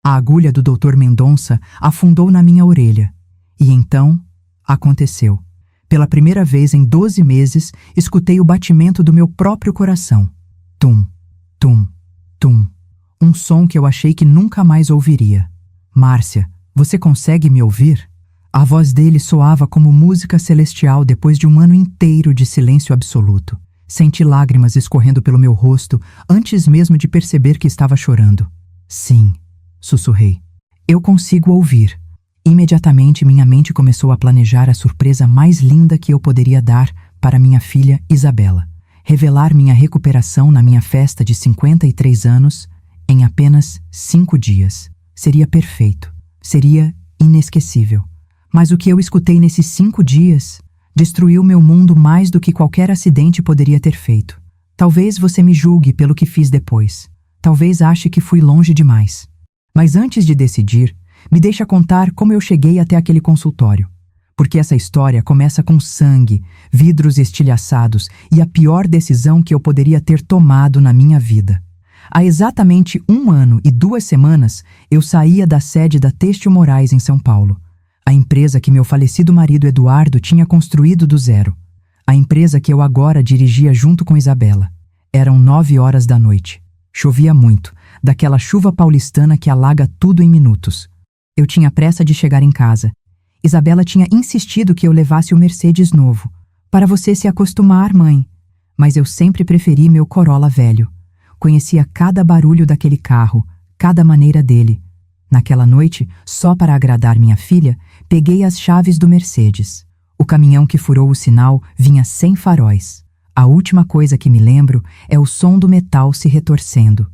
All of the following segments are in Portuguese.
A agulha do Dr. Mendonça afundou na minha orelha. E então, aconteceu. Pela primeira vez em 12 meses, escutei o batimento do meu próprio coração. Tum, tum, tum. Um som que eu achei que nunca mais ouviria. Márcia, você consegue me ouvir? A voz dele soava como música celestial depois de um ano inteiro de silêncio absoluto. Senti lágrimas escorrendo pelo meu rosto antes mesmo de perceber que estava chorando. Sim, sussurrei. Eu consigo ouvir. Imediatamente minha mente começou a planejar a surpresa mais linda que eu poderia dar para minha filha Isabela. Revelar minha recuperação na minha festa de 53 anos em apenas 5 dias. Seria perfeito. Seria inesquecível. Mas o que eu escutei nesses 5 dias destruiu meu mundo mais do que qualquer acidente poderia ter feito. Talvez você me julgue pelo que fiz depois. Talvez ache que fui longe demais. Mas antes de decidir, me deixa contar como eu cheguei até aquele consultório. Porque essa história começa com sangue, vidros estilhaçados e a pior decisão que eu poderia ter tomado na minha vida. Há exatamente 1 ano e 2 semanas, eu saía da sede da Têxtil Morais em São Paulo. A empresa que meu falecido marido Eduardo tinha construído do zero. A empresa que eu agora dirigia junto com Isabela. Eram 9 horas da noite. Chovia muito, daquela chuva paulistana que alaga tudo em minutos. Eu tinha pressa de chegar em casa. Isabela tinha insistido que eu levasse o Mercedes novo. Para você se acostumar, mãe. Mas eu sempre preferi meu Corolla velho. Conhecia cada barulho daquele carro, cada maneira dele. Naquela noite, só para agradar minha filha, peguei as chaves do Mercedes. O caminhão que furou o sinal vinha sem faróis. A última coisa que me lembro é o som do metal se retorcendo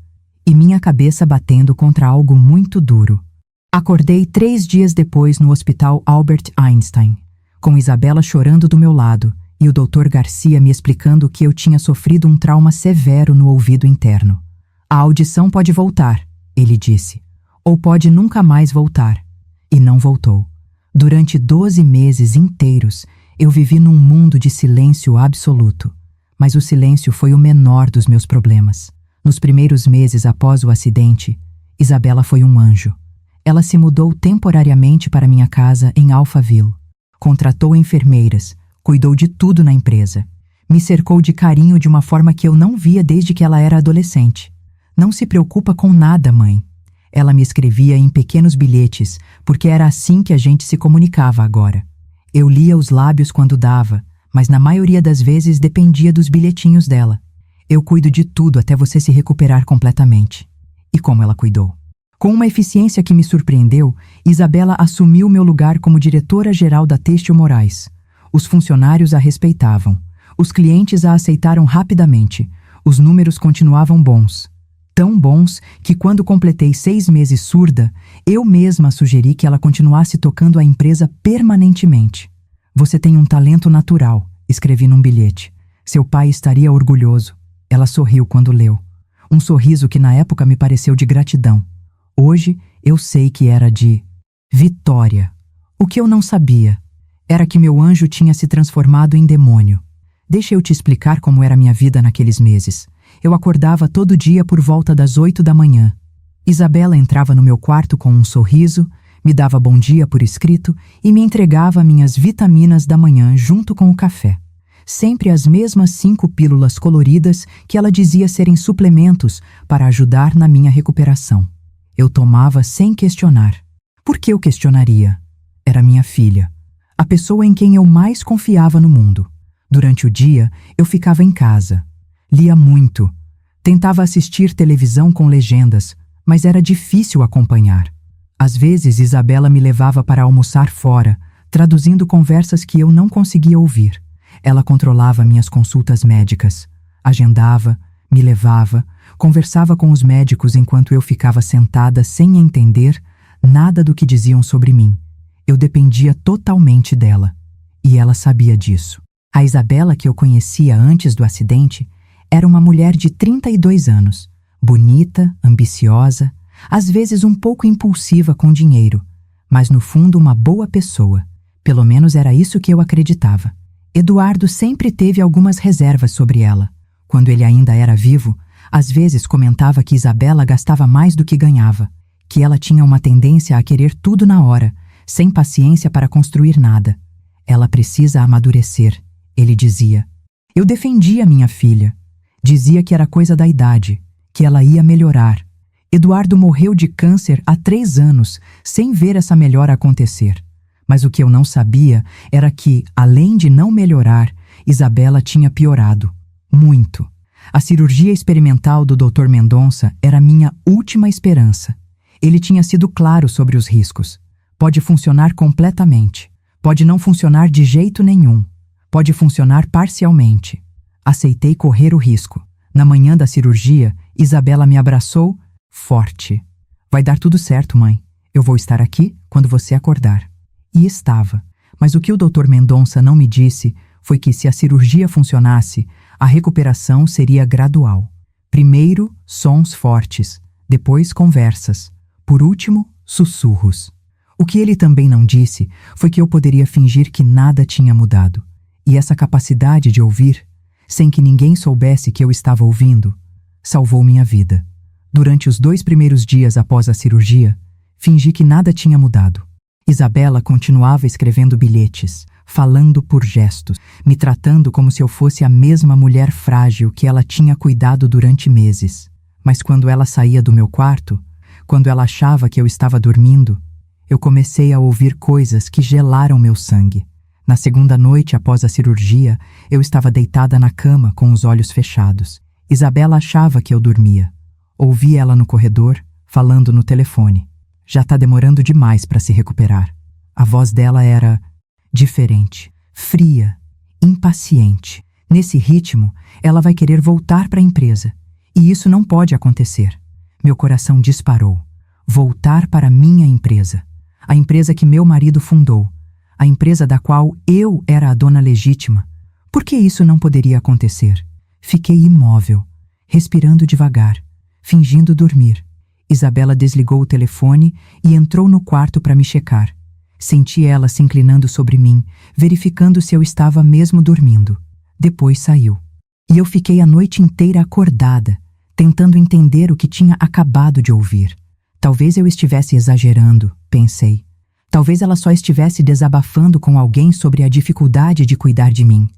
e minha cabeça batendo contra algo muito duro. Acordei 3 dias depois no Hospital Albert Einstein, com Isabela chorando do meu lado e o Dr. Garcia me explicando que eu tinha sofrido um trauma severo no ouvido interno. A audição pode voltar, ele disse, ou pode nunca mais voltar. E não voltou. Durante 12 meses inteiros, eu vivi num mundo de silêncio absoluto. Mas o silêncio foi o menor dos meus problemas. Nos primeiros meses após o acidente, Isabela foi um anjo. Ela se mudou temporariamente para minha casa em Alphaville. Contratou enfermeiras, cuidou de tudo na empresa. Me cercou de carinho de uma forma que eu não via desde que ela era adolescente. Não se preocupa com nada, mãe. Ela me escrevia em pequenos bilhetes, porque era assim que a gente se comunicava agora. Eu lia os lábios quando dava, mas na maioria das vezes dependia dos bilhetinhos dela. Eu cuido de tudo até você se recuperar completamente. E como ela cuidou. Com uma eficiência que me surpreendeu, Isabela assumiu meu lugar como diretora-geral da Têxtil Morais. Os funcionários a respeitavam. Os clientes a aceitaram rapidamente. Os números continuavam bons. Tão bons que quando completei 6 meses surda, eu mesma sugeri que ela continuasse tocando a empresa permanentemente. Você tem um talento natural, escrevi num bilhete. Seu pai estaria orgulhoso. Ela sorriu quando leu. Um sorriso que na época me pareceu de gratidão. Hoje eu sei que era de vitória. O que eu não sabia era que meu anjo tinha se transformado em demônio. Deixa eu te explicar como era minha vida naqueles meses. Eu acordava todo dia por volta das 8 da manhã. Isabela entrava no meu quarto com um sorriso, me dava bom dia por escrito e me entregava minhas vitaminas da manhã junto com o café. Sempre as mesmas 5 pílulas coloridas que ela dizia serem suplementos para ajudar na minha recuperação. Eu tomava sem questionar. Por que eu questionaria? Era minha filha, a pessoa em quem eu mais confiava no mundo. Durante o dia, eu ficava em casa. Lia muito. Tentava assistir televisão com legendas, mas era difícil acompanhar. Às vezes, Isabela me levava para almoçar fora, traduzindo conversas que eu não conseguia ouvir. Ela controlava minhas consultas médicas. Agendava, me levava, conversava com os médicos enquanto eu ficava sentada sem entender nada do que diziam sobre mim. Eu dependia totalmente dela. E ela sabia disso. A Isabela que eu conhecia antes do acidente era uma mulher de 32 anos, bonita, ambiciosa, às vezes um pouco impulsiva com dinheiro, mas no fundo uma boa pessoa. Pelo menos era isso que eu acreditava. Eduardo sempre teve algumas reservas sobre ela. Quando ele ainda era vivo, às vezes comentava que Isabela gastava mais do que ganhava, que ela tinha uma tendência a querer tudo na hora, sem paciência para construir nada. Ela precisa amadurecer, ele dizia. Eu defendia minha filha. Dizia que era coisa da idade, que ela ia melhorar. Eduardo morreu de câncer há 3 anos, sem ver essa melhora acontecer. Mas o que eu não sabia era que, além de não melhorar, Isabela tinha piorado. Muito. A cirurgia experimental do Dr. Mendonça era minha última esperança. Ele tinha sido claro sobre os riscos. Pode funcionar completamente. Pode não funcionar de jeito nenhum. Pode funcionar parcialmente. Aceitei correr o risco. Na manhã da cirurgia, Isabela me abraçou forte. Vai dar tudo certo, mãe. Eu vou estar aqui quando você acordar. E estava. Mas o que o Dr. Mendonça não me disse foi que, se a cirurgia funcionasse, a recuperação seria gradual. Primeiro, sons fortes. Depois, conversas. Por último, sussurros. O que ele também não disse foi que eu poderia fingir que nada tinha mudado. E essa capacidade de ouvir, sem que ninguém soubesse que eu estava ouvindo, salvou minha vida. Durante os 2 primeiros dias após a cirurgia, fingi que nada tinha mudado. Isabela continuava escrevendo bilhetes, falando por gestos, me tratando como se eu fosse a mesma mulher frágil que ela tinha cuidado durante meses. Mas quando ela saía do meu quarto, quando ela achava que eu estava dormindo, eu comecei a ouvir coisas que gelaram meu sangue. Na segunda noite após a cirurgia, eu estava deitada na cama com os olhos fechados. Isabela achava que eu dormia. Ouvi ela no corredor, falando no telefone. Já está demorando demais para se recuperar. A voz dela era diferente, fria, impaciente. Nesse ritmo, ela vai querer voltar para a empresa. E isso não pode acontecer. Meu coração disparou. Voltar para minha empresa. A empresa que meu marido fundou. A empresa da qual eu era a dona legítima. Por que isso não poderia acontecer? Fiquei imóvel, respirando devagar, fingindo dormir. Isabela desligou o telefone e entrou no quarto para me checar. Senti ela se inclinando sobre mim, verificando se eu estava mesmo dormindo. Depois saiu. E eu fiquei a noite inteira acordada, tentando entender o que tinha acabado de ouvir. Talvez eu estivesse exagerando, pensei. Talvez ela só estivesse desabafando com alguém sobre a dificuldade de cuidar de mim.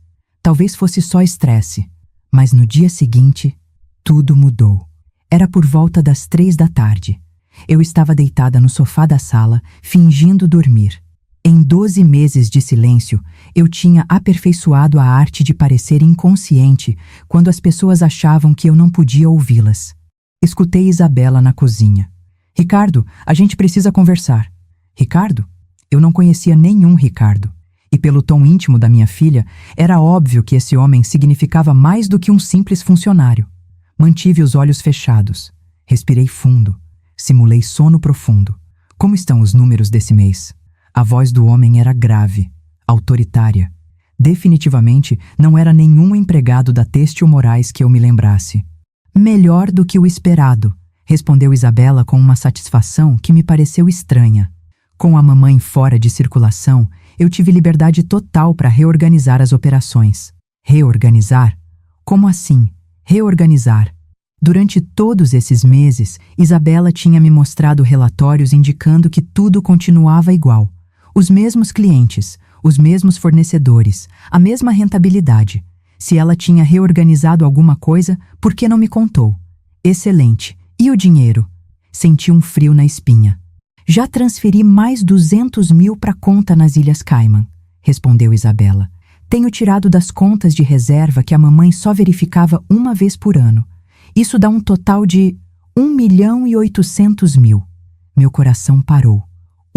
Talvez fosse só estresse. Mas no dia seguinte, tudo mudou. Era por volta das 3 da tarde. Eu estava deitada no sofá da sala, fingindo dormir. Em 12 meses de silêncio, eu tinha aperfeiçoado a arte de parecer inconsciente quando as pessoas achavam que eu não podia ouvi-las. Escutei Isabela na cozinha. Ricardo, a gente precisa conversar. Ricardo? Eu não conhecia nenhum Ricardo. E pelo tom íntimo da minha filha, era óbvio que esse homem significava mais do que um simples funcionário. Mantive os olhos fechados. Respirei fundo. Simulei sono profundo. Como estão os números desse mês? A voz do homem era grave, autoritária. Definitivamente não era nenhum empregado da Têxtil Moraes que eu me lembrasse. Melhor do que o esperado, respondeu Isabela com uma satisfação que me pareceu estranha. Com a mamãe fora de circulação, eu tive liberdade total para reorganizar as operações. Reorganizar? Como assim? Reorganizar. Durante todos esses meses, Isabela tinha me mostrado relatórios indicando que tudo continuava igual. Os mesmos clientes, os mesmos fornecedores, a mesma rentabilidade. Se ela tinha reorganizado alguma coisa, por que não me contou? Excelente. E o dinheiro? Senti um frio na espinha. Já transferi mais 200 mil para conta nas Ilhas Cayman, respondeu Isabela. Tenho tirado das contas de reserva que a mamãe só verificava uma vez por ano. Isso dá um total de 1.800.000. Meu coração parou.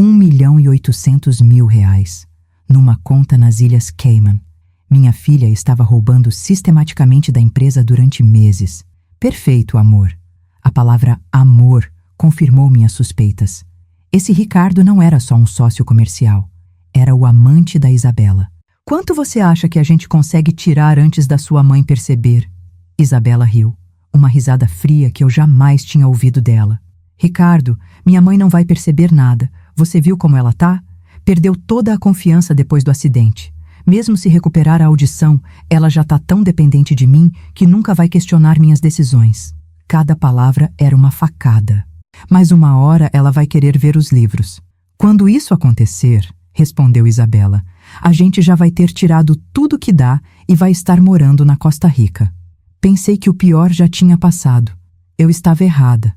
1.800.000 reais. Numa conta nas Ilhas Cayman. Minha filha estava roubando sistematicamente da empresa durante meses. Perfeito, amor. A palavra amor confirmou minhas suspeitas. Esse Ricardo não era só um sócio comercial. Era o amante da Isabela. Quanto você acha que a gente consegue tirar antes da sua mãe perceber? Isabela riu. Uma risada fria que eu jamais tinha ouvido dela. Ricardo, minha mãe não vai perceber nada. Você viu como ela tá? Perdeu toda a confiança depois do acidente. Mesmo se recuperar a audição, ela já tá tão dependente de mim que nunca vai questionar minhas decisões. Cada palavra era uma facada. Mas uma hora ela vai querer ver os livros. Quando isso acontecer, respondeu Isabela, a gente já vai ter tirado tudo que dá e vai estar morando na Costa Rica. Pensei que o pior já tinha passado. Eu estava errada.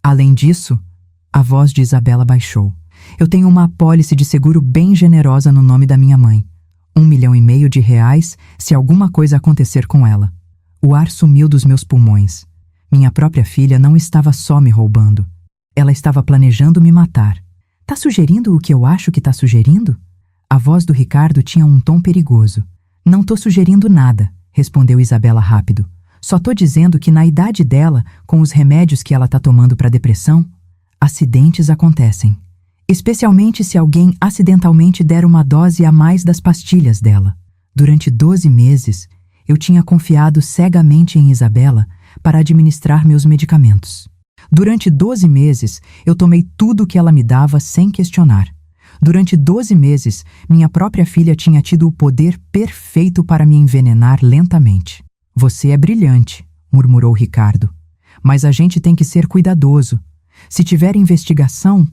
Além disso, a voz de Isabela baixou. Eu tenho uma apólice de seguro bem generosa no nome da minha mãe. R$1,5 milhão se alguma coisa acontecer com ela. O ar sumiu dos meus pulmões. Minha própria filha não estava só me roubando. Ela estava planejando me matar. Tá sugerindo o que eu acho que tá sugerindo? A voz do Ricardo tinha um tom perigoso. Não tô sugerindo nada, respondeu Isabela rápido. Só tô dizendo que na idade dela, com os remédios que ela tá tomando para depressão, acidentes acontecem. Especialmente se alguém acidentalmente der uma dose a mais das pastilhas dela. Durante 12 meses, eu tinha confiado cegamente em Isabela para administrar meus medicamentos. Durante 12 meses, eu tomei tudo o que ela me dava sem questionar. Durante 12 meses, minha própria filha tinha tido o poder perfeito para me envenenar lentamente. Você é brilhante, murmurou Ricardo. Mas a gente tem que ser cuidadoso. Se tiver investigação...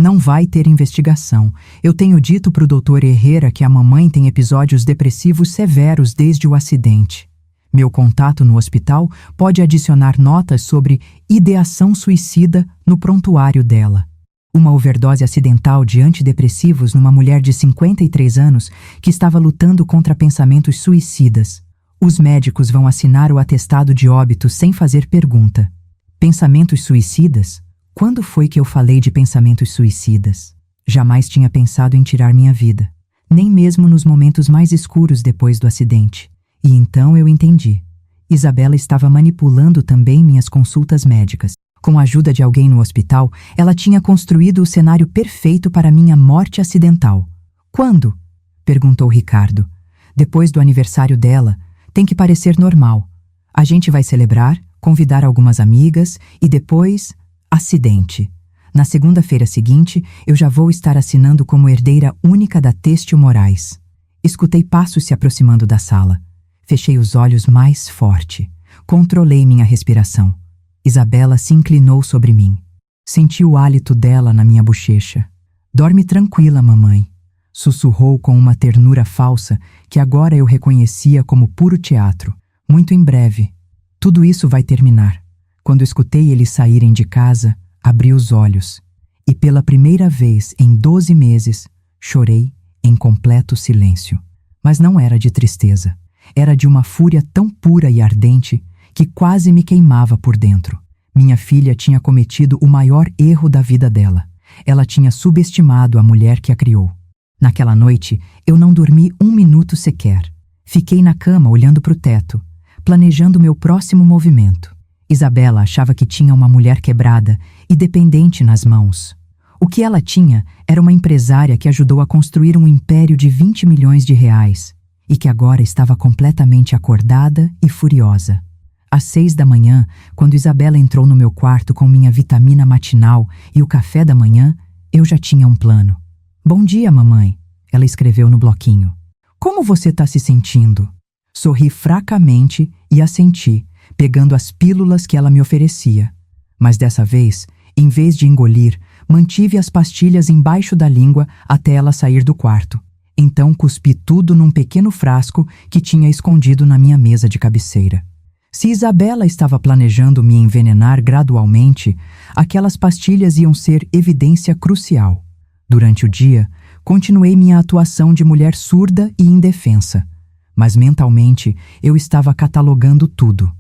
Não vai ter investigação. Eu tenho dito para o Dr. Herrera que a mamãe tem episódios depressivos severos desde o acidente. Meu contato no hospital pode adicionar notas sobre ideação suicida no prontuário dela. Uma overdose acidental de antidepressivos numa mulher de 53 anos que estava lutando contra pensamentos suicidas. Os médicos vão assinar o atestado de óbito sem fazer pergunta. Pensamentos suicidas? Quando foi que eu falei de pensamentos suicidas? Jamais tinha pensado em tirar minha vida, nem mesmo nos momentos mais escuros depois do acidente. E então eu entendi. Isabela estava manipulando também minhas consultas médicas. Com a ajuda de alguém no hospital, ela tinha construído o cenário perfeito para minha morte acidental. Quando? Perguntou Ricardo. Depois do aniversário dela. Tem que parecer normal. A gente vai celebrar, convidar algumas amigas e depois... Acidente. Na segunda-feira seguinte, eu já vou estar assinando como herdeira única da Têxtil Moraes. Escutei passos se aproximando da sala. Fechei os olhos mais forte. Controlei minha respiração. Isabela se inclinou sobre mim. Senti o hálito dela na minha bochecha. Dorme tranquila, mamãe. Sussurrou com uma ternura falsa que agora eu reconhecia como puro teatro. Muito em breve. Tudo isso vai terminar. Quando escutei eles saírem de casa, abri os olhos e pela primeira vez em 12 meses, chorei em completo silêncio. Mas não era de tristeza. Era de uma fúria tão pura e ardente que quase me queimava por dentro. Minha filha tinha cometido o maior erro da vida dela. Ela tinha subestimado a mulher que a criou. Naquela noite, eu não dormi 1 minuto sequer. Fiquei na cama olhando para o teto, planejando meu próximo movimento. Isabela achava que tinha uma mulher quebrada e dependente nas mãos. O que ela tinha era uma empresária que ajudou a construir um império de R$20 milhões e que agora estava completamente acordada e furiosa. Às 6 da manhã, quando Isabela entrou no meu quarto com minha vitamina matinal e o café da manhã, eu já tinha um plano. Bom dia, mamãe, ela escreveu no bloquinho. Como você está se sentindo? Sorri fracamente e assenti, pegando as pílulas que ela me oferecia. Mas dessa vez, em vez de engolir, mantive as pastilhas embaixo da língua até ela sair do quarto. Então cuspi tudo num pequeno frasco que tinha escondido na minha mesa de cabeceira. Se Isabela estava planejando me envenenar gradualmente, aquelas pastilhas iam ser evidência crucial. Durante o dia, continuei minha atuação de mulher surda e indefensa. Mas mentalmente, eu estava catalogando tudo.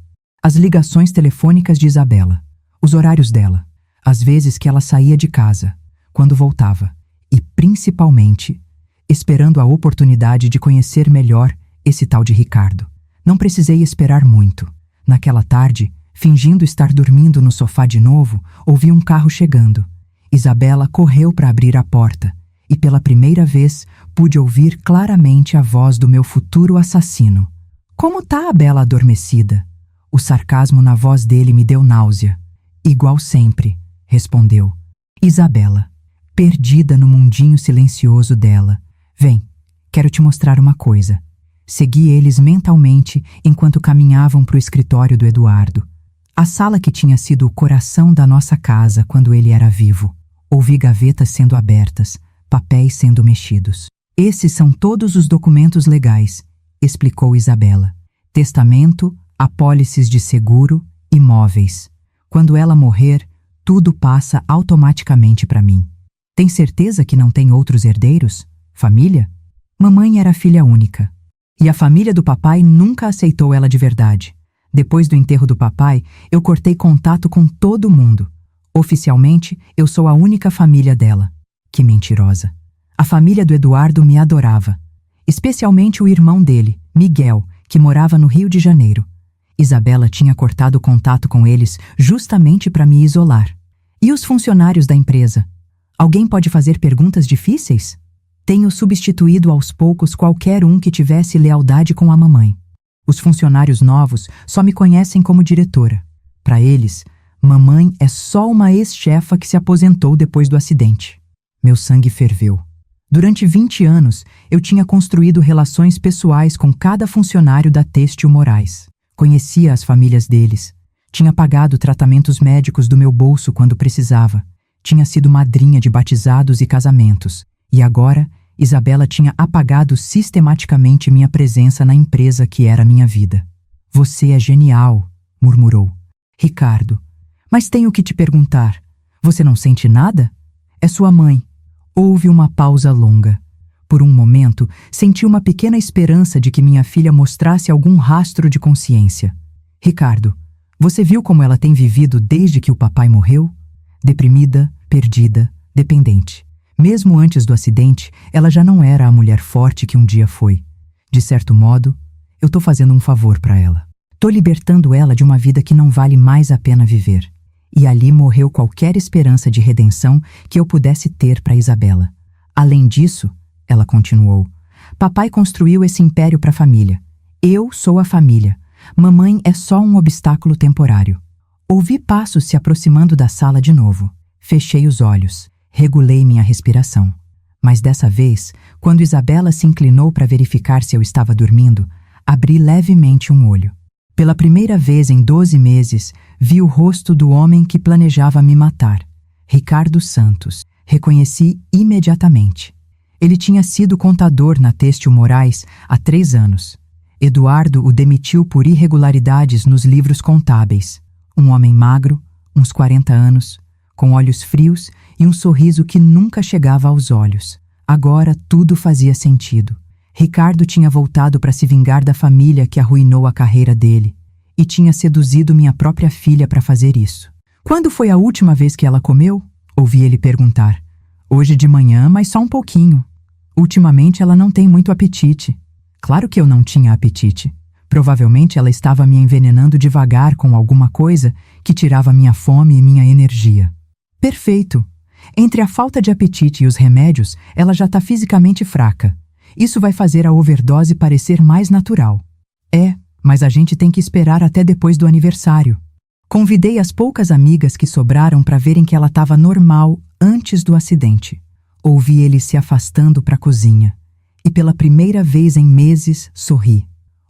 As ligações telefônicas de Isabela, os horários dela, as vezes que ela saía de casa, quando voltava, e principalmente, esperando a oportunidade de conhecer melhor esse tal de Ricardo. Não precisei esperar muito. Naquela tarde, fingindo estar dormindo no sofá de novo, ouvi um carro chegando. Isabela correu para abrir a porta, e pela primeira vez pude ouvir claramente a voz do meu futuro assassino. Como tá a bela adormecida? O sarcasmo na voz dele me deu náusea. Igual sempre, respondeu. Isabela, perdida no mundinho silencioso dela. Vem, quero te mostrar uma coisa. Segui eles mentalmente enquanto caminhavam para o escritório do Eduardo. A sala que tinha sido o coração da nossa casa quando ele era vivo. Ouvi gavetas sendo abertas, papéis sendo mexidos. Esses são todos os documentos legais, explicou Isabela. Testamento, apólices de seguro, imóveis. Quando ela morrer, tudo passa automaticamente para mim. Tem certeza que não tem outros herdeiros? Família? Mamãe era filha única. E a família do papai nunca aceitou ela de verdade. Depois do enterro do papai, eu cortei contato com todo mundo. Oficialmente, eu sou a única família dela. Que mentirosa. A família do Eduardo me adorava. Especialmente o irmão dele, Miguel, que morava no Rio de Janeiro. Isabela tinha cortado contato com eles justamente para me isolar. E os funcionários da empresa? Alguém pode fazer perguntas difíceis? Tenho substituído aos poucos qualquer um que tivesse lealdade com a mamãe. Os funcionários novos só me conhecem como diretora. Para eles, mamãe é só uma ex-chefa que se aposentou depois do acidente. Meu sangue ferveu. Durante 20 anos, eu tinha construído relações pessoais com cada funcionário da Têxtil Moraes. Conhecia as famílias deles. Tinha pagado tratamentos médicos do meu bolso quando precisava. Tinha sido madrinha de batizados e casamentos. E agora, Isabela tinha apagado sistematicamente minha presença na empresa que era minha vida. Você é genial, murmurou. Ricardo, mas tenho que te perguntar. Você não sente nada? É sua mãe. Houve uma pausa longa. Por um momento, senti uma pequena esperança de que minha filha mostrasse algum rastro de consciência. Ricardo, você viu como ela tem vivido desde que o papai morreu? Deprimida, perdida, dependente. Mesmo antes do acidente, ela já não era a mulher forte que um dia foi. De certo modo, eu tô fazendo um favor para ela. Tô libertando ela de uma vida que não vale mais a pena viver. E ali morreu qualquer esperança de redenção que eu pudesse ter para Isabela. Além disso, ela continuou, papai construiu esse império para a família. Eu sou a família. Mamãe é só um obstáculo temporário. Ouvi passos se aproximando da sala de novo. Fechei os olhos. Regulei minha respiração. Mas dessa vez, quando Isabela se inclinou para verificar se eu estava dormindo, abri levemente um olho. Pela primeira vez em 12 meses, vi o rosto do homem que planejava me matar. Ricardo Santos. Reconheci imediatamente. Ele tinha sido contador na Têxtil Moraes há 3 anos. Eduardo o demitiu por irregularidades nos livros contábeis. Um homem magro, uns 40 anos, com olhos frios e um sorriso que nunca chegava aos olhos. Agora tudo fazia sentido. Ricardo tinha voltado para se vingar da família que arruinou a carreira dele e tinha seduzido minha própria filha para fazer isso. Quando foi a última vez que ela comeu? Ouvi ele perguntar. Hoje de manhã, mas só um pouquinho. Ultimamente ela não tem muito apetite. Claro que eu não tinha apetite. Provavelmente ela estava me envenenando devagar com alguma coisa que tirava minha fome e minha energia. Perfeito. Entre a falta de apetite e os remédios, ela já está fisicamente fraca. Isso vai fazer a overdose parecer mais natural. Mas a gente tem que esperar até depois do aniversário. Convidei as poucas amigas que sobraram para verem que ela estava normal antes do acidente. Ouvi ele se afastando para a cozinha. E pela primeira vez em meses, sorri.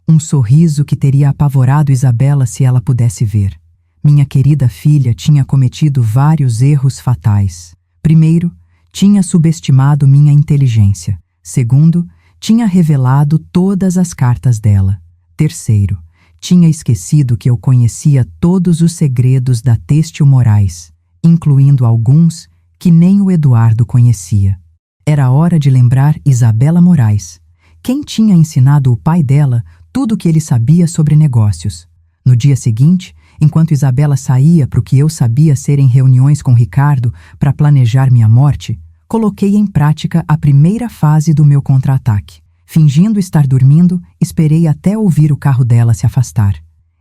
Um sorriso que teria apavorado Isabela se ela pudesse ver. Minha querida filha tinha cometido vários erros fatais. Primeiro, tinha subestimado minha inteligência. Segundo, tinha revelado todas as cartas dela. Terceiro, tinha esquecido que eu conhecia todos os segredos da Têxtil Moraes, incluindo alguns que nem o Eduardo conhecia. Era hora de lembrar Isabela Moraes. Quem tinha ensinado o pai dela tudo o que ele sabia sobre negócios? No dia seguinte, enquanto Isabela saía para o que eu sabia serem reuniões com Ricardo para planejar minha morte, coloquei em prática a primeira fase do meu contra-ataque. Fingindo estar dormindo, esperei até ouvir o carro dela se afastar.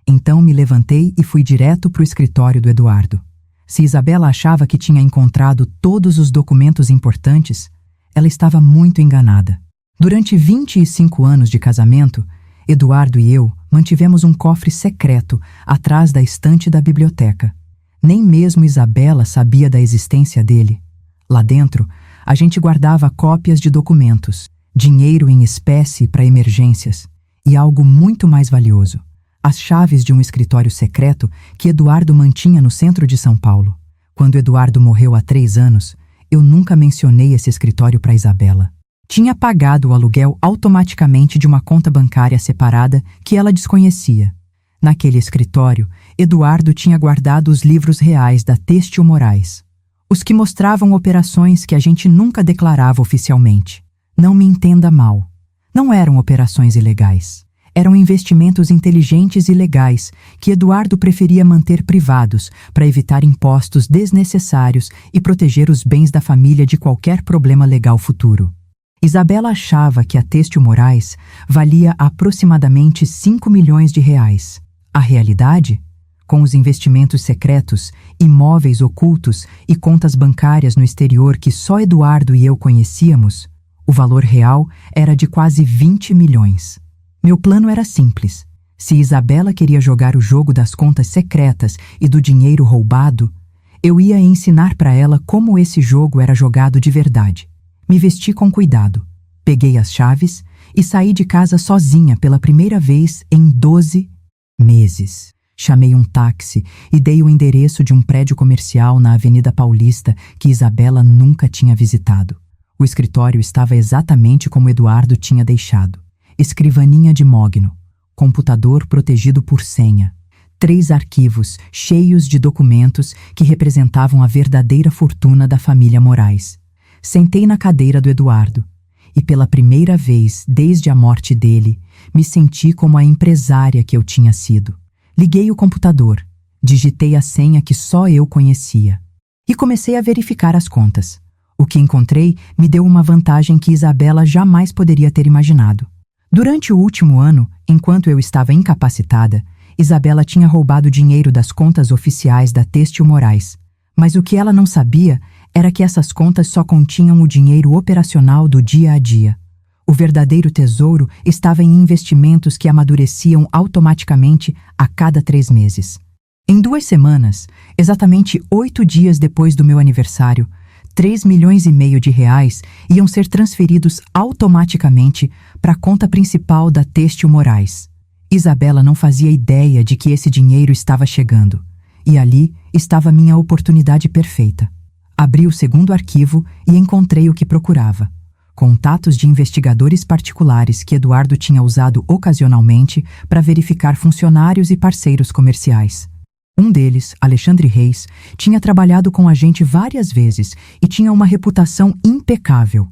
Então me levantei e fui direto para o escritório do Eduardo. Se Isabela achava que tinha encontrado todos os documentos importantes, ela estava muito enganada. Durante 25 anos de casamento, Eduardo e eu mantivemos um cofre secreto atrás da estante da biblioteca. Nem mesmo Isabela sabia da existência dele. Lá dentro, a gente guardava cópias de documentos, dinheiro em espécie para emergências e algo muito mais valioso, as chaves de um escritório secreto que Eduardo mantinha no centro de São Paulo. Quando Eduardo morreu há 3 anos, eu nunca mencionei esse escritório para Isabela. Tinha pagado o aluguel automaticamente de uma conta bancária separada que ela desconhecia. Naquele escritório, Eduardo tinha guardado os livros reais da Têxtil Moraes, os que mostravam operações que a gente nunca declarava oficialmente. Não me entenda mal. Não eram operações ilegais. Eram investimentos inteligentes e legais que Eduardo preferia manter privados para evitar impostos desnecessários e proteger os bens da família de qualquer problema legal futuro. Isabela achava que a Têxtil Moraes valia aproximadamente 5 milhões de reais. A realidade? Com os investimentos secretos, imóveis ocultos e contas bancárias no exterior que só Eduardo e eu conhecíamos, o valor real era de quase 20 milhões. Meu plano era simples. Se Isabela queria jogar o jogo das contas secretas e do dinheiro roubado, eu ia ensinar para ela como esse jogo era jogado de verdade. Me vesti com cuidado, peguei as chaves e saí de casa sozinha pela primeira vez em 12 meses. Chamei um táxi e dei o endereço de um prédio comercial na Avenida Paulista que Isabela nunca tinha visitado. O escritório estava exatamente como Eduardo tinha deixado. Escrivaninha de mogno, computador protegido por senha, 3 arquivos cheios de documentos que representavam a verdadeira fortuna da família Moraes. Sentei na cadeira do Eduardo e, pela primeira vez desde a morte dele, me senti como a empresária que eu tinha sido. Liguei o computador, digitei a senha que só eu conhecia e comecei a verificar as contas. O que encontrei me deu uma vantagem que Isabela jamais poderia ter imaginado. Durante o último ano, enquanto eu estava incapacitada, Isabela tinha roubado dinheiro das contas oficiais da Têxtil Moraes, mas o que ela não sabia era que essas contas só continham o dinheiro operacional do dia a dia. O verdadeiro tesouro estava em investimentos que amadureciam automaticamente a cada 3 meses. Em 2 semanas, exatamente 8 dias depois do meu aniversário, 3,5 milhões de reais iam ser transferidos automaticamente para a conta principal da Têxtil Moraes. Isabela não fazia ideia de que esse dinheiro estava chegando, e ali estava minha oportunidade perfeita. Abri o segundo arquivo e encontrei o que procurava: contatos de investigadores particulares que Eduardo tinha usado ocasionalmente para verificar funcionários e parceiros comerciais. Um deles, Alexandre Reis, tinha trabalhado com a gente várias vezes e tinha uma reputação impecável.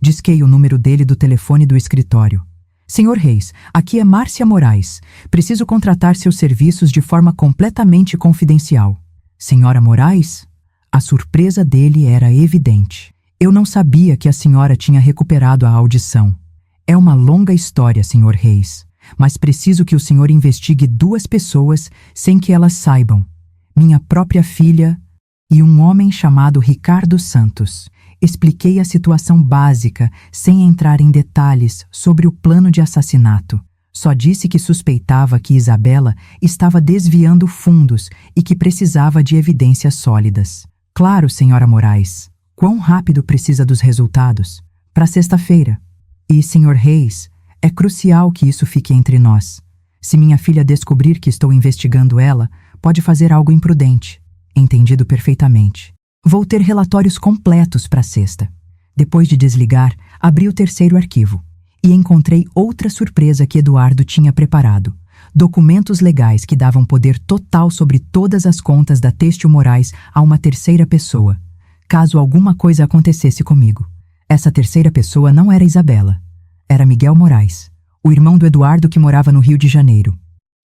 Disquei o número dele do telefone do escritório. Senhor Reis, aqui é Márcia Moraes. Preciso contratar seus serviços de forma completamente confidencial. Senhora Moraes? A surpresa dele era evidente. Eu não sabia que a senhora tinha recuperado a audição. É uma longa história, senhor Reis, mas preciso que o senhor investigue 2 pessoas sem que elas saibam. Minha própria filha e um homem chamado Ricardo Santos. Expliquei a situação básica, sem entrar em detalhes sobre o plano de assassinato. Só disse que suspeitava que Isabela estava desviando fundos e que precisava de evidências sólidas. Claro, senhora Moraes. Quão rápido precisa dos resultados? Para sexta-feira. E, senhor Reis, é crucial que isso fique entre nós. Se minha filha descobrir que estou investigando ela, pode fazer algo imprudente. Entendido perfeitamente. Vou ter relatórios completos para sexta. Depois de desligar, abri o terceiro arquivo e encontrei outra surpresa que Eduardo tinha preparado. Documentos legais que davam poder total sobre todas as contas da Têxtil Moraes a uma terceira pessoa, caso alguma coisa acontecesse comigo. Essa terceira pessoa não era Isabela. Era Miguel Moraes, o irmão do Eduardo que morava no Rio de Janeiro.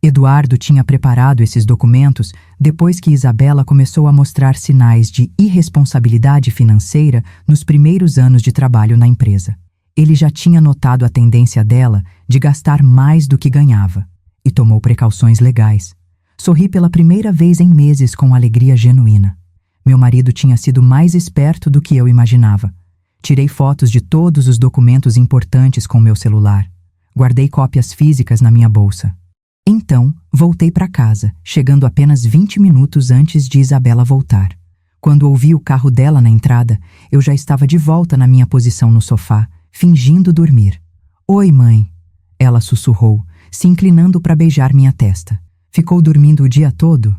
Eduardo tinha preparado esses documentos depois que Isabela começou a mostrar sinais de irresponsabilidade financeira nos primeiros anos de trabalho na empresa. Ele já tinha notado a tendência dela de gastar mais do que ganhava e tomou precauções legais. Sorri pela primeira vez em meses com alegria genuína. Meu marido tinha sido mais esperto do que eu imaginava. Tirei fotos de todos os documentos importantes com meu celular. Guardei cópias físicas na minha bolsa. Então, voltei para casa, chegando apenas 20 minutos antes de Isabela voltar. Quando ouvi o carro dela na entrada, eu já estava de volta na minha posição no sofá, fingindo dormir. "Oi, mãe", ela sussurrou, se inclinando para beijar minha testa. Ficou dormindo o dia todo?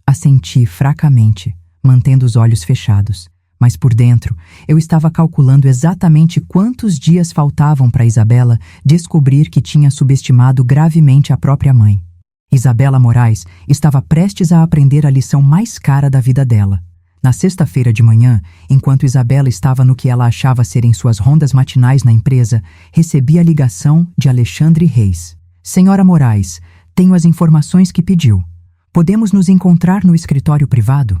Assenti fracamente, mantendo os olhos fechados. Mas por dentro, eu estava calculando exatamente quantos dias faltavam para Isabela descobrir que tinha subestimado gravemente a própria mãe. Isabela Moraes estava prestes a aprender a lição mais cara da vida dela. Na sexta-feira de manhã, enquanto Isabela estava no que ela achava serem suas rondas matinais na empresa, recebi a ligação de Alexandre Reis. Senhora Moraes, tenho as informações que pediu. Podemos nos encontrar no escritório privado?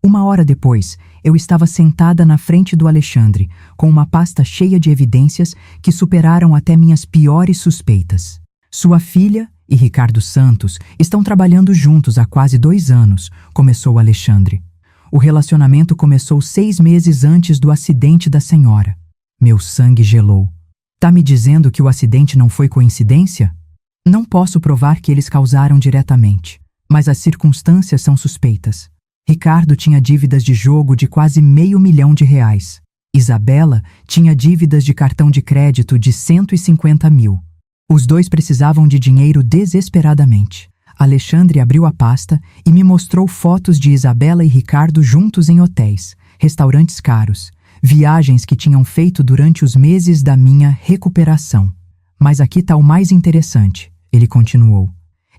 1 hora depois, eu estava sentada na frente do Alexandre, com uma pasta cheia de evidências que superaram até minhas piores suspeitas. Sua filha e Ricardo Santos estão trabalhando juntos há quase 2 anos, começou Alexandre. O relacionamento começou 6 meses antes do acidente da senhora. Meu sangue gelou. Tá me dizendo que o acidente não foi coincidência? Não posso provar que eles causaram diretamente, mas as circunstâncias são suspeitas. Ricardo tinha dívidas de jogo de quase R$500 mil. Isabela tinha dívidas de cartão de crédito de 150 mil. Os dois precisavam de dinheiro desesperadamente. Alexandre abriu a pasta e me mostrou fotos de Isabela e Ricardo juntos em hotéis, restaurantes caros, viagens que tinham feito durante os meses da minha recuperação. Mas aqui está o mais interessante, ele continuou.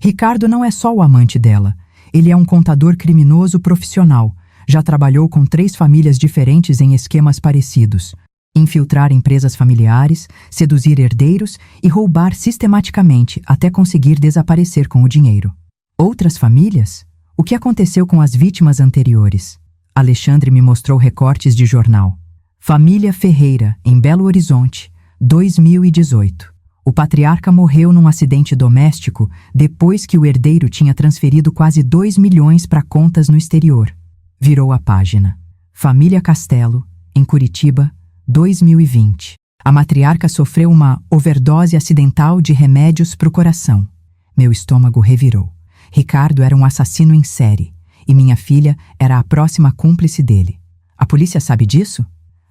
Ricardo não é só o amante dela. Ele é um contador criminoso profissional. Já trabalhou com 3 famílias diferentes em esquemas parecidos. Infiltrar empresas familiares, seduzir herdeiros e roubar sistematicamente até conseguir desaparecer com o dinheiro. Outras famílias? O que aconteceu com as vítimas anteriores? Alexandre me mostrou recortes de jornal. Família Ferreira, em Belo Horizonte, 2018. O patriarca morreu num acidente doméstico depois que o herdeiro tinha transferido quase 2 milhões para contas no exterior. Virou a página. Família Castelo, em Curitiba, 2020. A matriarca sofreu uma overdose acidental de remédios para o coração. Meu estômago revirou. Ricardo era um assassino em série e minha filha era a próxima cúmplice dele. A polícia sabe disso?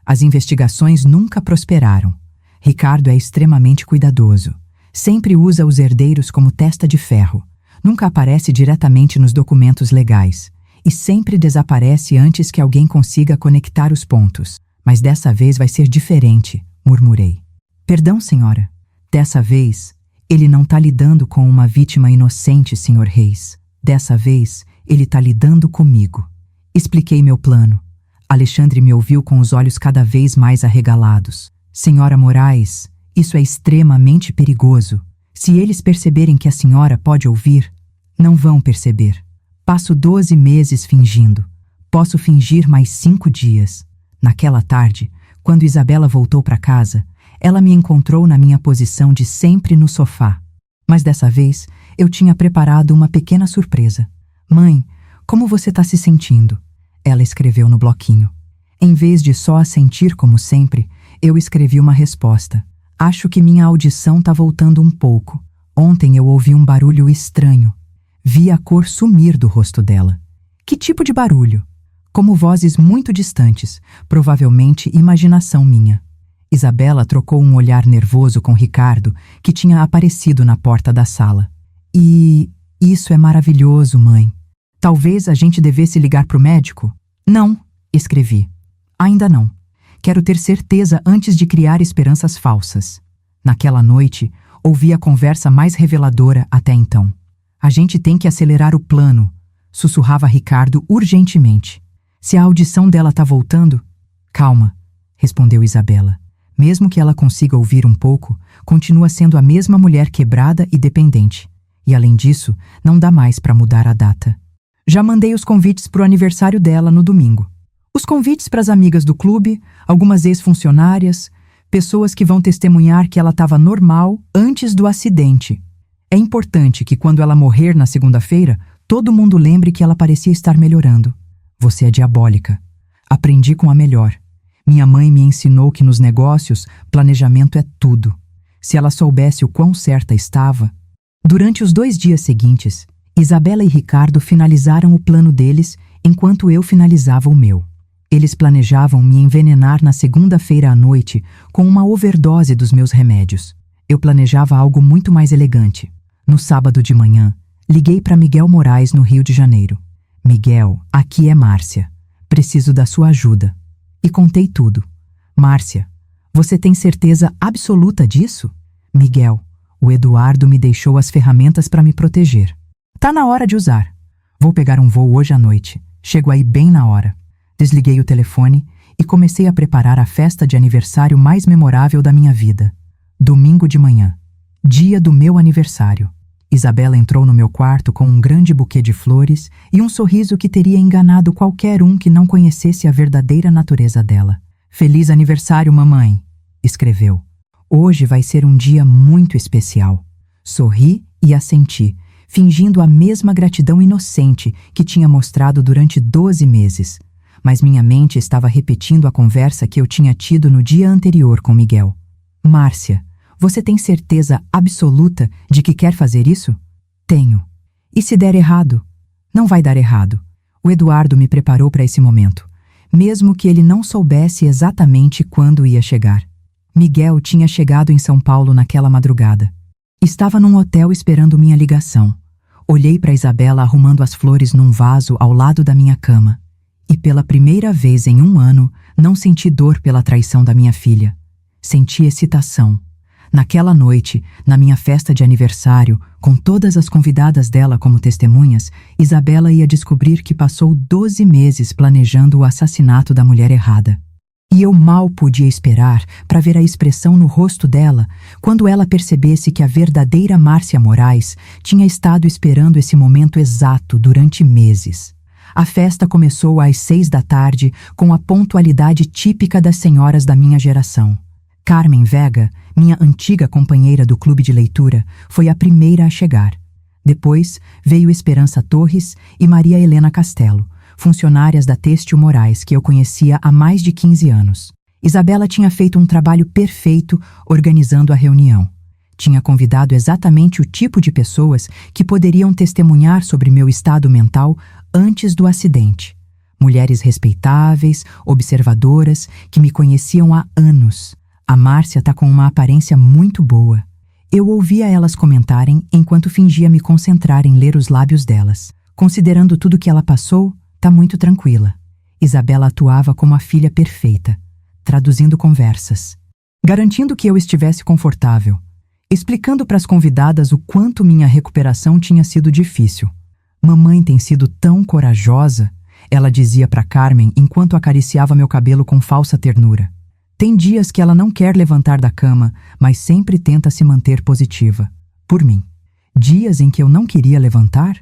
As investigações nunca prosperaram. Ricardo é extremamente cuidadoso. Sempre usa os herdeiros como testa de ferro. Nunca aparece diretamente nos documentos legais. E sempre desaparece antes que alguém consiga conectar os pontos. Mas dessa vez vai ser diferente, murmurei. Perdão, senhora. Dessa vez, ele não está lidando com uma vítima inocente, senhor Reis. Dessa vez, ele está lidando comigo. Expliquei meu plano. Alexandre me ouviu com os olhos cada vez mais arregalados. Senhora Moraes, isso é extremamente perigoso. Se eles perceberem que a senhora pode ouvir, não vão perceber. Passo 12 meses fingindo. Posso fingir mais 5 dias. Naquela tarde, quando Isabela voltou para casa, ela me encontrou na minha posição de sempre no sofá. Mas dessa vez, eu tinha preparado uma pequena surpresa. Mãe, como você está se sentindo? Ela escreveu no bloquinho. Em vez de só assentir como sempre, eu escrevi uma resposta. Acho que minha audição está voltando um pouco. Ontem eu ouvi um barulho estranho. Vi a cor sumir do rosto dela. Que tipo de barulho? Como vozes muito distantes, provavelmente imaginação minha. Isabela trocou um olhar nervoso com Ricardo, que tinha aparecido na porta da sala. E isso é maravilhoso, mãe. Talvez a gente devesse ligar para o médico? Não, escrevi. Ainda não. Quero ter certeza antes de criar esperanças falsas. Naquela noite, ouvi a conversa mais reveladora até então. A gente tem que acelerar o plano, sussurrava Ricardo urgentemente. Se a audição dela tá voltando... Calma, respondeu Isabela. Mesmo que ela consiga ouvir um pouco, continua sendo a mesma mulher quebrada e dependente. E além disso, não dá mais para mudar a data. Já mandei os convites pro aniversário dela no domingo. Os convites para as amigas do clube, algumas ex-funcionárias, pessoas que vão testemunhar que ela estava normal antes do acidente. É importante que quando ela morrer na segunda-feira, todo mundo lembre que ela parecia estar melhorando. Você é diabólica. Aprendi com a melhor. Minha mãe me ensinou que nos negócios, planejamento é tudo. Se ela soubesse o quão certa estava... Durante os 2 dias seguintes, Isabela e Ricardo finalizaram o plano deles enquanto eu finalizava o meu. Eles planejavam me envenenar na segunda-feira à noite com uma overdose dos meus remédios. Eu planejava algo muito mais elegante. No sábado de manhã, liguei para Miguel Moraes, no Rio de Janeiro. Miguel, aqui é Márcia. Preciso da sua ajuda. E contei tudo. Márcia, você tem certeza absoluta disso? Miguel, o Eduardo me deixou as ferramentas para me proteger. Tá na hora de usar. Vou pegar um voo hoje à noite. Chego aí bem na hora. Desliguei o telefone e comecei a preparar a festa de aniversário mais memorável da minha vida. Domingo de manhã, dia do meu aniversário. Isabela entrou no meu quarto com um grande buquê de flores e um sorriso que teria enganado qualquer um que não conhecesse a verdadeira natureza dela. Feliz aniversário, mamãe, escreveu. Hoje vai ser um dia muito especial. Sorri e assenti, fingindo a mesma gratidão inocente que tinha mostrado durante 12 meses. Mas minha mente estava repetindo a conversa que eu tinha tido no dia anterior com Miguel. Márcia, você tem certeza absoluta de que quer fazer isso? Tenho. E se der errado? Não vai dar errado. O Eduardo me preparou para esse momento, mesmo que ele não soubesse exatamente quando ia chegar. Miguel tinha chegado em São Paulo naquela madrugada. Estava num hotel esperando minha ligação. Olhei para Isabela arrumando as flores num vaso ao lado da minha cama. E pela primeira vez em 1 ano, não senti dor pela traição da minha filha. Senti excitação. Naquela noite, na minha festa de aniversário, com todas as convidadas dela como testemunhas, Isabela ia descobrir que passou 12 meses planejando o assassinato da mulher errada. E eu mal podia esperar para ver a expressão no rosto dela quando ela percebesse que a verdadeira Márcia Moraes tinha estado esperando esse momento exato durante meses. A festa começou às 6 da tarde com a pontualidade típica das senhoras da minha geração. Carmen Vega, minha antiga companheira do clube de leitura, foi a primeira a chegar. Depois veio Esperança Torres e Maria Helena Castelo, funcionárias da Têxtil Moraes que eu conhecia há mais de 15 anos. Isabela tinha feito um trabalho perfeito organizando a reunião. Tinha convidado exatamente o tipo de pessoas que poderiam testemunhar sobre meu estado mental antes do acidente. Mulheres respeitáveis, observadoras, que me conheciam há anos. A Márcia tá com uma aparência muito boa. Eu ouvia elas comentarem enquanto fingia me concentrar em ler os lábios delas. Considerando tudo que ela passou, tá muito tranquila. Isabela atuava como a filha perfeita, traduzindo conversas, garantindo que eu estivesse confortável, explicando para as convidadas o quanto minha recuperação tinha sido difícil. Mamãe tem sido tão corajosa, ela dizia para Carmen enquanto acariciava meu cabelo com falsa ternura. Tem dias que ela não quer levantar da cama, mas sempre tenta se manter positiva. Por mim. Dias em que eu não queria levantar?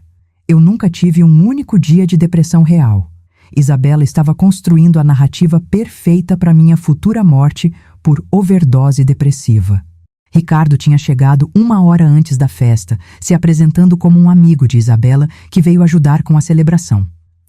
Eu nunca tive um único dia de depressão real. Isabela estava construindo a narrativa perfeita para minha futura morte por overdose depressiva. Ricardo tinha chegado 1 hora antes da festa, se apresentando como um amigo de Isabela que veio ajudar com a celebração.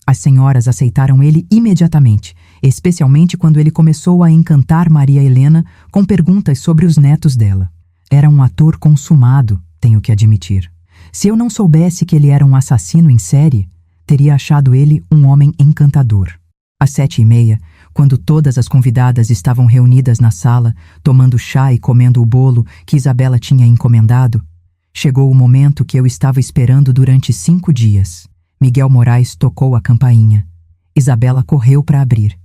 As senhoras aceitaram ele imediatamente, especialmente quando ele começou a encantar Maria Helena com perguntas sobre os netos dela. Era um ator consumado, tenho que admitir. Se eu não soubesse que ele era um assassino em série, teria achado ele um homem encantador. Às 7h30, quando todas as convidadas estavam reunidas na sala, tomando chá e comendo o bolo que Isabela tinha encomendado, chegou o momento que eu estava esperando durante 5 dias. Miguel Moraes tocou a campainha. Isabela correu para abrir,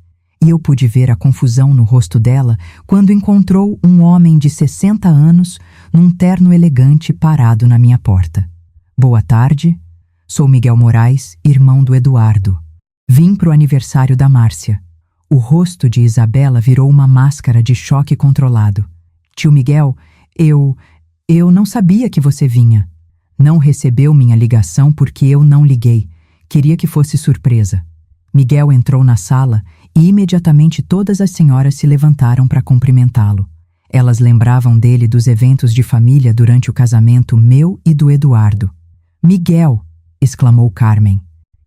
e eu pude ver a confusão no rosto dela quando encontrou um homem de 60 anos num terno elegante parado na minha porta. Boa tarde, sou Miguel Moraes, irmão do Eduardo. Vim pro aniversário da Márcia. O rosto de Isabela virou uma máscara de choque controlado. Tio Miguel, eu não sabia que você vinha. Não recebeu minha ligação porque eu não liguei. Queria que fosse surpresa. Miguel entrou na sala e imediatamente todas as senhoras se levantaram para cumprimentá-lo. Elas lembravam dele dos eventos de família durante o casamento meu e do Eduardo. Miguel, exclamou Carmen.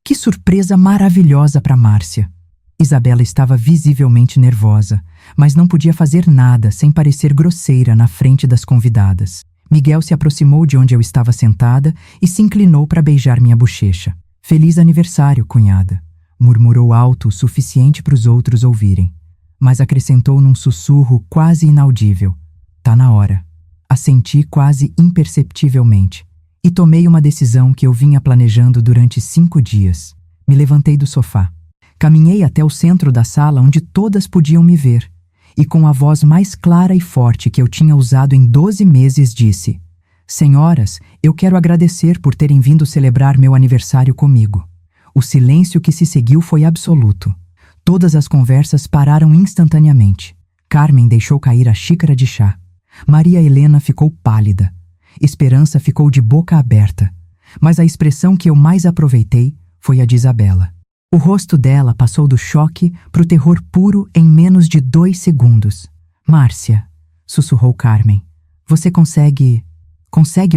Que surpresa maravilhosa para Márcia. Isabela estava visivelmente nervosa, mas não podia fazer nada sem parecer grosseira na frente das convidadas. Miguel se aproximou de onde eu estava sentada e se inclinou para beijar minha bochecha. Feliz aniversário, cunhada, murmurou alto o suficiente para os outros ouvirem, mas acrescentou num sussurro quase inaudível. Tá na hora. Assenti quase imperceptivelmente. E tomei uma decisão que eu vinha planejando durante 5 dias. Me levantei do sofá. Caminhei até o centro da sala onde todas podiam me ver. E com a voz mais clara e forte que eu tinha usado em 12 meses disse: Senhoras, eu quero agradecer por terem vindo celebrar meu aniversário comigo. O silêncio que se seguiu foi absoluto. Todas as conversas pararam instantaneamente. Carmen deixou cair a xícara de chá. Maria Helena ficou pálida. Esperança ficou de boca aberta. Mas a expressão que eu mais aproveitei foi a de Isabela. O rosto dela passou do choque para o terror puro em menos de 2 segundos. Márcia, sussurrou Carmen, você consegue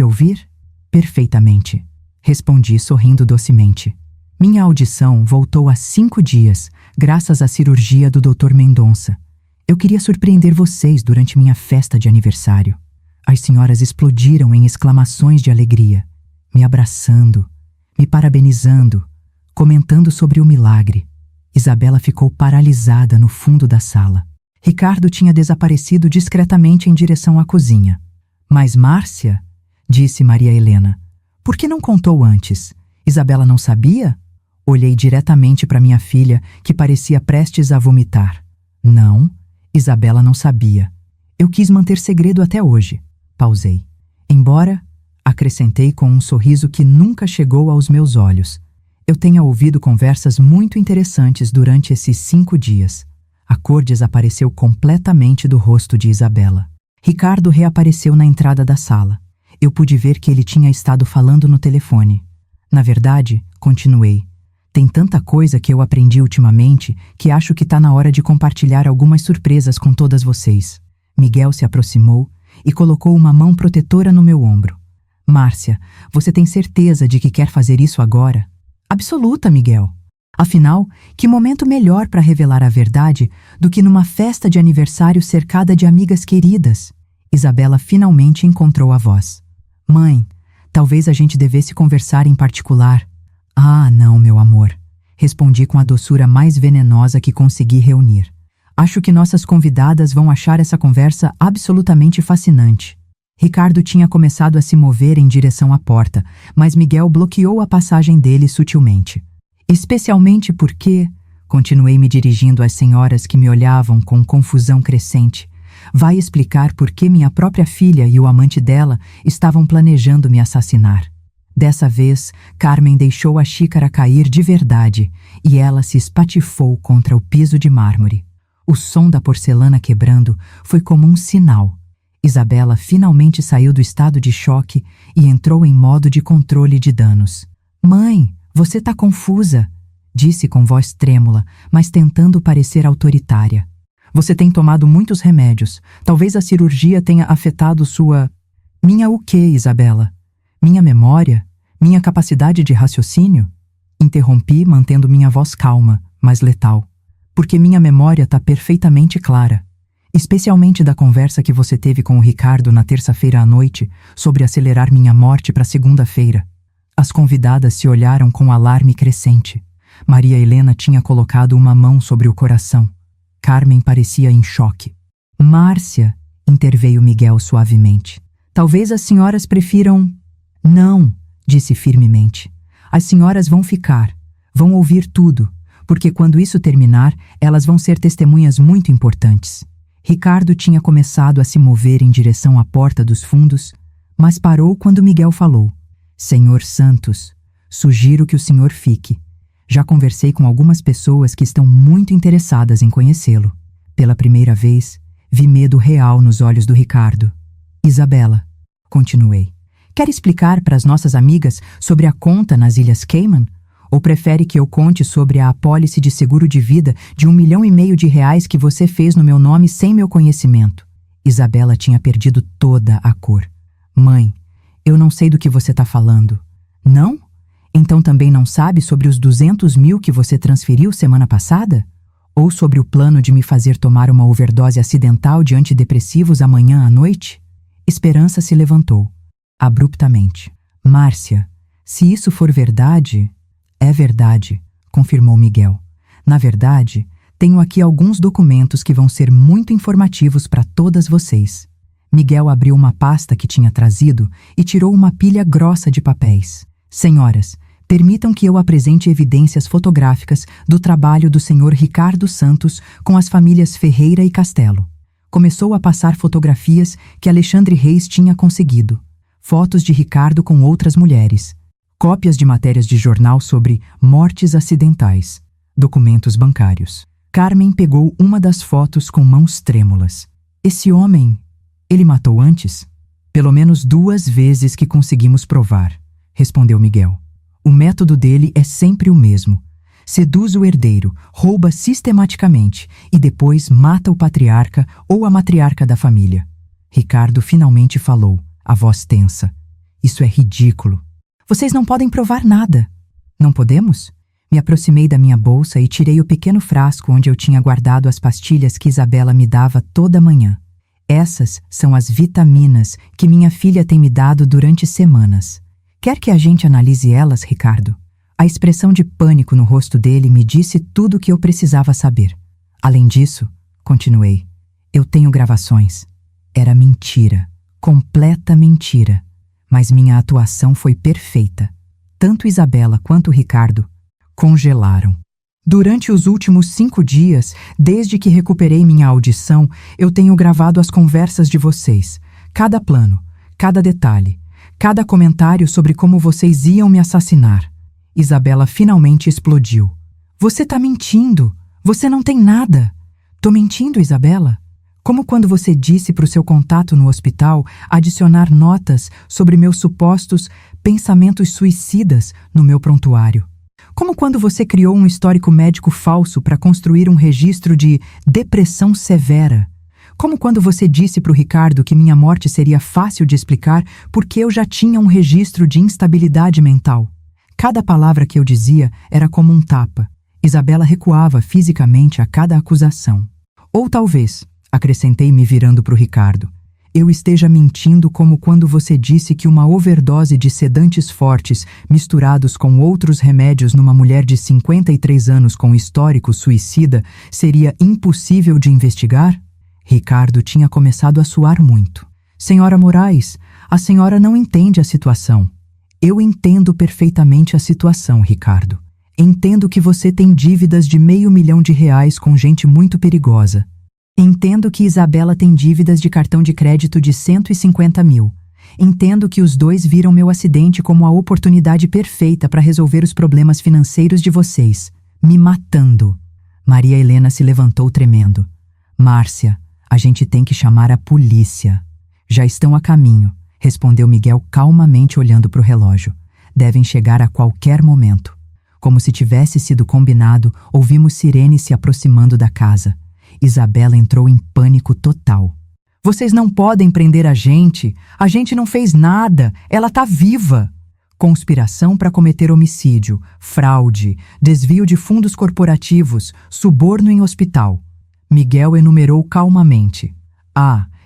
ouvir? Perfeitamente, respondi sorrindo docemente. Minha audição voltou há 5 dias, graças à cirurgia do Dr. Mendonça. Eu queria surpreender vocês durante minha festa de aniversário. As senhoras explodiram em exclamações de alegria, me abraçando, me parabenizando, comentando sobre o milagre. Isabela ficou paralisada no fundo da sala. Ricardo tinha desaparecido discretamente em direção à cozinha. Mas Márcia, disse Maria Helena, por que não contou antes? Isabela não sabia? Olhei diretamente para minha filha, que parecia prestes a vomitar. Não, Isabela não sabia. Eu quis manter segredo até hoje. Pausei. Embora, acrescentei com um sorriso que nunca chegou aos meus olhos, eu tenha ouvido conversas muito interessantes durante esses 5 dias. A cor desapareceu completamente do rosto de Isabela. Ricardo reapareceu na entrada da sala. Eu pude ver que ele tinha estado falando no telefone. Na verdade, continuei, tem tanta coisa que eu aprendi ultimamente que acho que está na hora de compartilhar algumas surpresas com todas vocês. Miguel se aproximou e colocou uma mão protetora no meu ombro. Márcia, você tem certeza de que quer fazer isso agora? Absoluta, Miguel. Afinal, que momento melhor para revelar a verdade do que numa festa de aniversário cercada de amigas queridas? Isabela finalmente encontrou a voz. Mãe, talvez a gente devesse conversar em particular. Ah, não, meu amor. Respondi com a doçura mais venenosa que consegui reunir. Acho que nossas convidadas vão achar essa conversa absolutamente fascinante. Ricardo tinha começado a se mover em direção à porta, mas Miguel bloqueou a passagem dele sutilmente. Especialmente porque, continuei me dirigindo às senhoras que me olhavam com confusão crescente, vai explicar por que minha própria filha e o amante dela estavam planejando me assassinar. Dessa vez, Carmen deixou a xícara cair de verdade e ela se espatifou contra o piso de mármore. O som da porcelana quebrando foi como um sinal. Isabela finalmente saiu do estado de choque e entrou em modo de controle de danos. Mãe, você tá confusa, disse com voz trêmula, mas tentando parecer autoritária. Você tem tomado muitos remédios. Talvez a cirurgia tenha afetado sua... Minha o quê, Isabela? Minha memória? Minha capacidade de raciocínio? Interrompi, mantendo minha voz calma, mas letal. Porque minha memória tá perfeitamente clara. Especialmente da conversa que você teve com o Ricardo na terça-feira à noite sobre acelerar minha morte para segunda-feira. As convidadas se olharam com alarme crescente. Maria Helena tinha colocado uma mão sobre o coração. Carmen parecia em choque. Márcia, interveio Miguel suavemente. Talvez as senhoras prefiram... Não, disse firmemente. As senhoras vão ficar, vão ouvir tudo, porque quando isso terminar, elas vão ser testemunhas muito importantes. Ricardo tinha começado a se mover em direção à porta dos fundos, mas parou quando Miguel falou. Senhor Santos, sugiro que o senhor fique. Já conversei com algumas pessoas que estão muito interessadas em conhecê-lo. Pela primeira vez, vi medo real nos olhos do Ricardo. Isabela, continuei, quer explicar para as nossas amigas sobre a conta nas Ilhas Cayman? Ou prefere que eu conte sobre a apólice de seguro de vida de R$1,5 milhão que você fez no meu nome sem meu conhecimento? Isabela tinha perdido toda a cor. Mãe, eu não sei do que você está falando. Não? Então também não sabe sobre os 200 mil que você transferiu semana passada? Ou sobre o plano de me fazer tomar uma overdose acidental de antidepressivos amanhã à noite? Esperança se levantou, abruptamente. Márcia, se isso for verdade... É verdade, confirmou Miguel. Na verdade, tenho aqui alguns documentos que vão ser muito informativos para todas vocês. Miguel abriu uma pasta que tinha trazido e tirou uma pilha grossa de papéis. Senhoras, permitam que eu apresente evidências fotográficas do trabalho do Sr. Ricardo Santos com as famílias Ferreira e Castelo. Começou a passar fotografias que Alexandre Reis tinha conseguido. Fotos de Ricardo com outras mulheres. Cópias de matérias de jornal sobre mortes acidentais. Documentos bancários. Carmen pegou uma das fotos com mãos trêmulas. Esse homem, ele matou antes? Pelo menos 2 vezes que conseguimos provar, respondeu Miguel. O método dele é sempre o mesmo. Seduz o herdeiro, rouba sistematicamente e depois mata o patriarca ou a matriarca da família. Ricardo finalmente falou, a voz tensa. Isso é ridículo. Vocês não podem provar nada. Não podemos? Me aproximei da minha bolsa e tirei o pequeno frasco onde eu tinha guardado as pastilhas que Isabela me dava toda manhã. Essas são as vitaminas que minha filha tem me dado durante semanas. Quer que a gente analise elas, Ricardo? A expressão de pânico no rosto dele me disse tudo o que eu precisava saber. Além disso, continuei, eu tenho gravações. Era mentira, completa mentira. Mas minha atuação foi perfeita. Tanto Isabela quanto Ricardo congelaram. Durante os últimos 5 dias, desde que recuperei minha audição, eu tenho gravado as conversas de vocês. Cada plano, cada detalhe, cada comentário sobre como vocês iam me assassinar. Isabela finalmente explodiu. Você tá mentindo. Você não tem nada. Tô mentindo, Isabela? Como quando você disse para o seu contato no hospital adicionar notas sobre meus supostos pensamentos suicidas no meu prontuário. Como quando você criou um histórico médico falso para construir um registro de depressão severa. Como quando você disse para o Ricardo que minha morte seria fácil de explicar porque eu já tinha um registro de instabilidade mental. Cada palavra que eu dizia era como um tapa. Isabela recuava fisicamente a cada acusação. Ou talvez, acrescentei me virando para o Ricardo, eu esteja mentindo como quando você disse que uma overdose de sedantes fortes misturados com outros remédios numa mulher de 53 anos com histórico suicida seria impossível de investigar? Ricardo tinha começado a suar muito. Senhora Moraes, a senhora não entende a situação. Eu entendo perfeitamente a situação, Ricardo. Entendo que você tem dívidas de R$500 mil com gente muito perigosa. Entendo que Isabela tem dívidas de cartão de crédito de 150 mil. Entendo que os dois viram meu acidente como a oportunidade perfeita para resolver os problemas financeiros de vocês, me matando. Maria Helena se levantou tremendo. Márcia, a gente tem que chamar a polícia. Já estão a caminho, respondeu Miguel calmamente olhando para o relógio. Devem chegar a qualquer momento. Como se tivesse sido combinado, ouvimos sirenes se aproximando da casa. Isabela entrou em pânico total. Vocês não podem prender a gente não fez nada, ela tá viva. Conspiração para cometer homicídio, fraude, desvio de fundos corporativos, suborno em hospital. Miguel enumerou calmamente.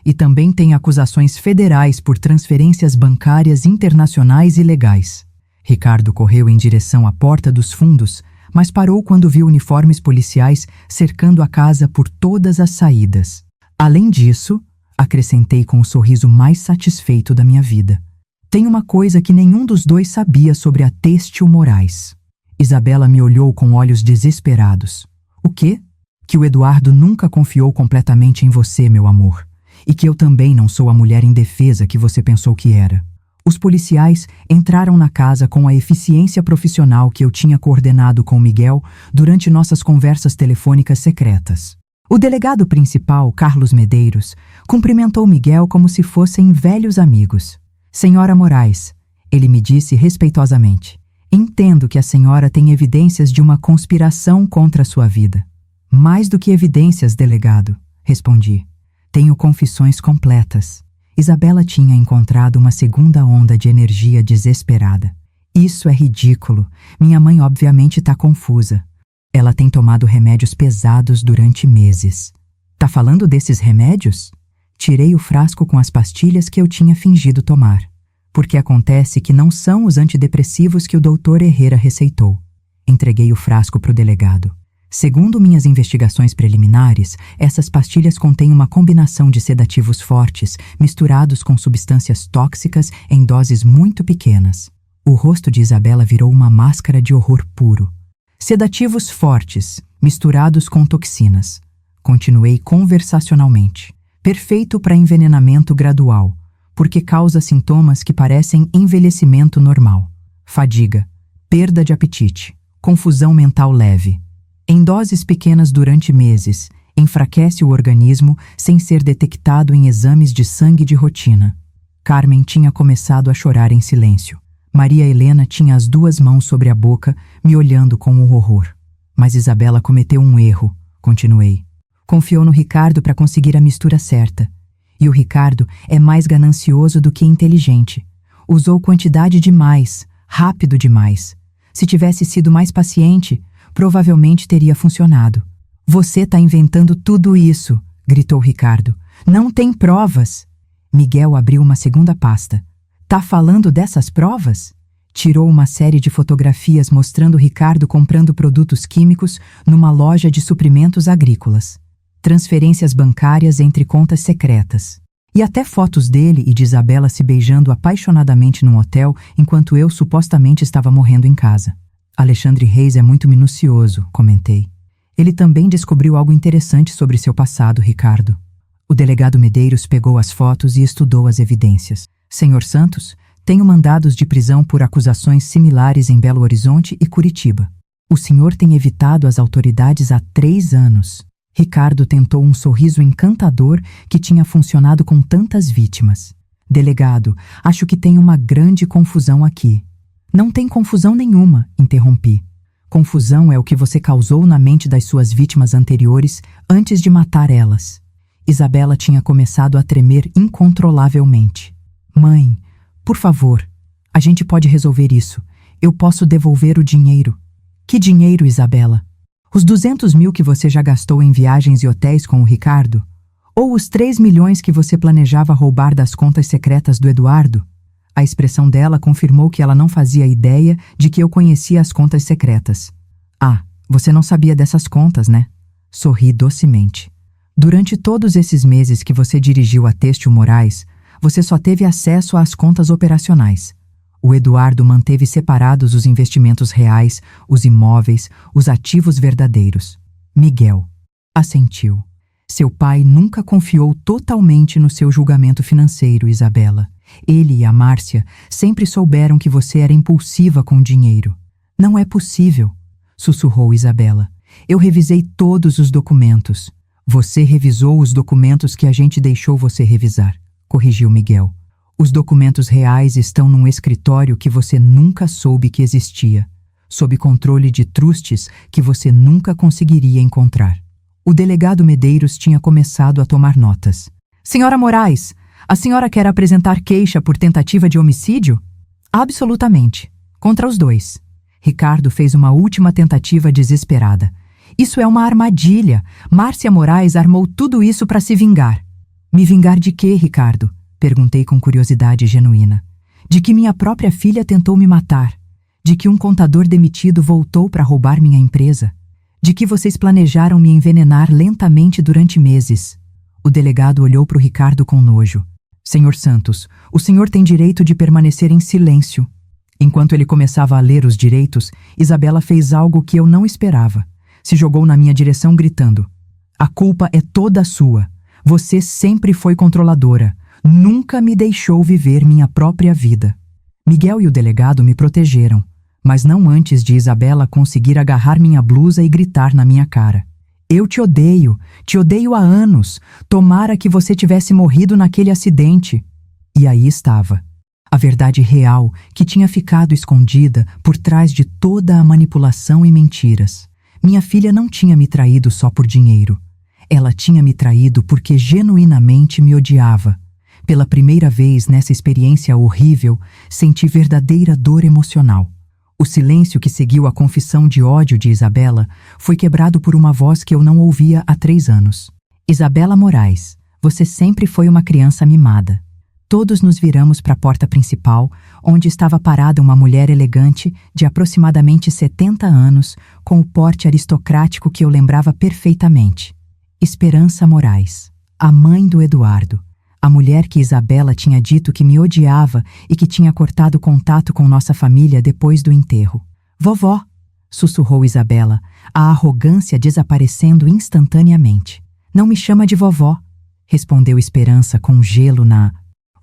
E também tem acusações federais por transferências bancárias internacionais ilegais. Ricardo correu em direção à porta dos fundos, mas parou quando viu uniformes policiais cercando a casa por todas as saídas. Além disso, acrescentei com o sorriso mais satisfeito da minha vida, tem uma coisa que nenhum dos dois sabia sobre a Têxtil Moraes. Isabela me olhou com olhos desesperados. O quê? Que o Eduardo nunca confiou completamente em você, meu amor. E que eu também não sou a mulher indefesa que você pensou que era. Os policiais entraram na casa com a eficiência profissional que eu tinha coordenado com Miguel durante nossas conversas telefônicas secretas. O delegado principal, Carlos Medeiros, cumprimentou Miguel como se fossem velhos amigos. Senhora Moraes, ele me disse respeitosamente, entendo que a senhora tem evidências de uma conspiração contra a sua vida. Mais do que evidências, delegado, respondi. Tenho confissões completas. Isabela tinha encontrado uma segunda onda de energia desesperada. Isso é ridículo. Minha mãe obviamente está confusa. Ela tem tomado remédios pesados durante meses. Tá falando desses remédios? Tirei o frasco com as pastilhas que eu tinha fingido tomar. Porque acontece que não são os antidepressivos que o Dr. Herrera receitou. Entreguei o frasco para o delegado. Segundo minhas investigações preliminares, essas pastilhas contêm uma combinação de sedativos fortes misturados com substâncias tóxicas em doses muito pequenas. O rosto de Isabela virou uma máscara de horror puro. Sedativos fortes, misturados com toxinas. Continuei conversacionalmente. Perfeito para envenenamento gradual, porque causa sintomas que parecem envelhecimento normal. Fadiga, perda de apetite, confusão mental leve. Em doses pequenas durante meses, enfraquece o organismo sem ser detectado em exames de sangue de rotina. Carmen tinha começado a chorar em silêncio. Maria Helena tinha as duas mãos sobre a boca, me olhando com um horror. Mas Isabela cometeu um erro, continuei. Confiou no Ricardo para conseguir a mistura certa. E o Ricardo é mais ganancioso do que inteligente. Usou quantidade demais, rápido demais. Se tivesse sido mais paciente, provavelmente teria funcionado. Você tá inventando tudo isso, gritou Ricardo. Não tem provas. Miguel abriu uma segunda pasta. Tá falando dessas provas? Tirou uma série de fotografias mostrando Ricardo comprando produtos químicos numa loja de suprimentos agrícolas. Transferências bancárias entre contas secretas. E até fotos dele e de Isabela se beijando apaixonadamente num hotel enquanto eu supostamente estava morrendo em casa. Alexandre Reis é muito minucioso, comentei. Ele também descobriu algo interessante sobre seu passado, Ricardo. O delegado Medeiros pegou as fotos e estudou as evidências. Senhor Santos, tenho mandados de prisão por acusações similares em Belo Horizonte e Curitiba. O senhor tem evitado as autoridades há 3 anos. Ricardo tentou um sorriso encantador que tinha funcionado com tantas vítimas. Delegado, acho que tem uma grande confusão aqui. Não tem confusão nenhuma, interrompi. Confusão é o que você causou na mente das suas vítimas anteriores antes de matar elas. Isabela tinha começado a tremer incontrolavelmente. Mãe, por favor, a gente pode resolver isso. Eu posso devolver o dinheiro. Que dinheiro, Isabela? Os 200 mil que você já gastou em viagens e hotéis com o Ricardo? Ou os 3 milhões que você planejava roubar das contas secretas do Eduardo? A expressão dela confirmou que ela não fazia ideia de que eu conhecia as contas secretas. Ah, você não sabia dessas contas, né? Sorri docemente. Durante todos esses meses que você dirigiu a Têxtil Moraes, você só teve acesso às contas operacionais. O Eduardo manteve separados os investimentos reais, os imóveis, os ativos verdadeiros. Miguel assentiu. Seu pai nunca confiou totalmente no seu julgamento financeiro, Isabela. Ele e a Márcia sempre souberam que você era impulsiva com dinheiro. Não é possível, sussurrou Isabela. Eu revisei todos os documentos. Você revisou os documentos que a gente deixou você revisar, corrigiu Miguel. Os documentos reais estão num escritório que você nunca soube que existia, sob controle de trustes que você nunca conseguiria encontrar. O delegado Medeiros tinha começado a tomar notas. Senhora Moraes, a senhora quer apresentar queixa por tentativa de homicídio? Absolutamente. Contra os dois. Ricardo fez uma última tentativa desesperada. Isso é uma armadilha. Márcia Moraes armou tudo isso para se vingar. Me vingar de quê, Ricardo? Perguntei com curiosidade genuína. De que minha própria filha tentou me matar. De que um contador demitido voltou para roubar minha empresa. De que vocês planejaram me envenenar lentamente durante meses. O delegado olhou para o Ricardo com nojo. Senhor Santos, o senhor tem direito de permanecer em silêncio. Enquanto ele começava a ler os direitos, Isabela fez algo que eu não esperava. Se jogou na minha direção gritando. A culpa é toda sua. Você sempre foi controladora. Nunca me deixou viver minha própria vida. Miguel e o delegado me protegeram, mas não antes de Isabela conseguir agarrar minha blusa e gritar na minha cara. Eu te odeio há anos. Tomara que você tivesse morrido naquele acidente. E aí estava. A verdade real que tinha ficado escondida por trás de toda a manipulação e mentiras. Minha filha não tinha me traído só por dinheiro. Ela tinha me traído porque genuinamente me odiava. Pela primeira vez nessa experiência horrível, senti verdadeira dor emocional. O silêncio que seguiu a confissão de ódio de Isabela foi quebrado por uma voz que eu não ouvia há 3 anos. Isabela Moraes, você sempre foi uma criança mimada. Todos nos viramos para a porta principal, onde estava parada uma mulher elegante de aproximadamente 70 anos, com o porte aristocrático que eu lembrava perfeitamente. Esperança Moraes, a mãe do Eduardo, a mulher que Isabela tinha dito que me odiava e que tinha cortado contato com nossa família depois do enterro. Vovó, sussurrou Isabela, a arrogância desaparecendo instantaneamente. Não me chama de vovó, respondeu Esperança com gelo na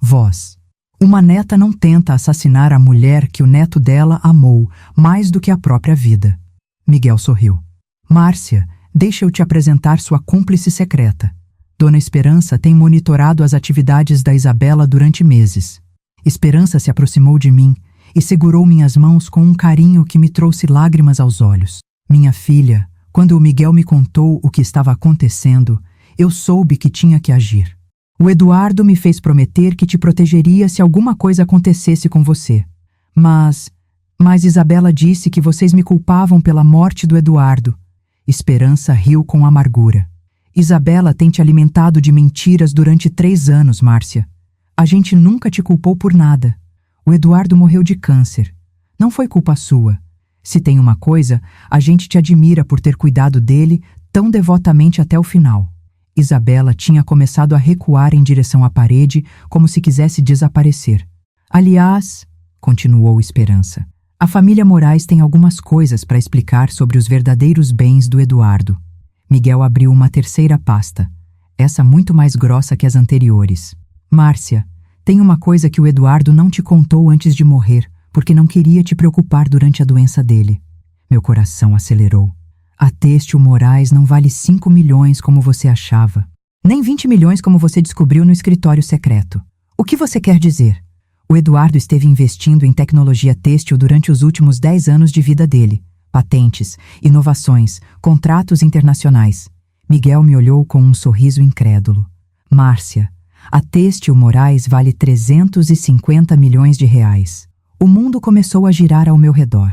voz. Uma neta não tenta assassinar a mulher que o neto dela amou mais do que a própria vida. Miguel sorriu. Márcia, deixa eu te apresentar sua cúmplice secreta. Dona Esperança tem monitorado as atividades da Isabela durante meses. Esperança se aproximou de mim e segurou minhas mãos com um carinho que me trouxe lágrimas aos olhos. Minha filha, quando o Miguel me contou o que estava acontecendo, eu soube que tinha que agir. O Eduardo me fez prometer que te protegeria se alguma coisa acontecesse com você. Mas Isabela disse que vocês me culpavam pela morte do Eduardo. Esperança riu com amargura. Isabela tem te alimentado de mentiras durante 3 anos, Márcia. A gente nunca te culpou por nada. O Eduardo morreu de câncer. Não foi culpa sua. Se tem uma coisa, a gente te admira por ter cuidado dele tão devotamente até o final. Isabela tinha começado a recuar em direção à parede, como se quisesse desaparecer. Aliás, continuou Esperança, a família Moraes tem algumas coisas para explicar sobre os verdadeiros bens do Eduardo. Miguel abriu uma terceira pasta, essa muito mais grossa que as anteriores. Márcia, tem uma coisa que o Eduardo não te contou antes de morrer, porque não queria te preocupar durante a doença dele. Meu coração acelerou. A Têxtil Moraes não vale 5 milhões como você achava. Nem 20 milhões como você descobriu no escritório secreto. O que você quer dizer? O Eduardo esteve investindo em tecnologia têxtil durante os últimos 10 anos de vida dele. Patentes, inovações, contratos internacionais. Miguel me olhou com um sorriso incrédulo. Márcia, a Têxtil Moraes vale 350 milhões de reais. O mundo começou a girar ao meu redor.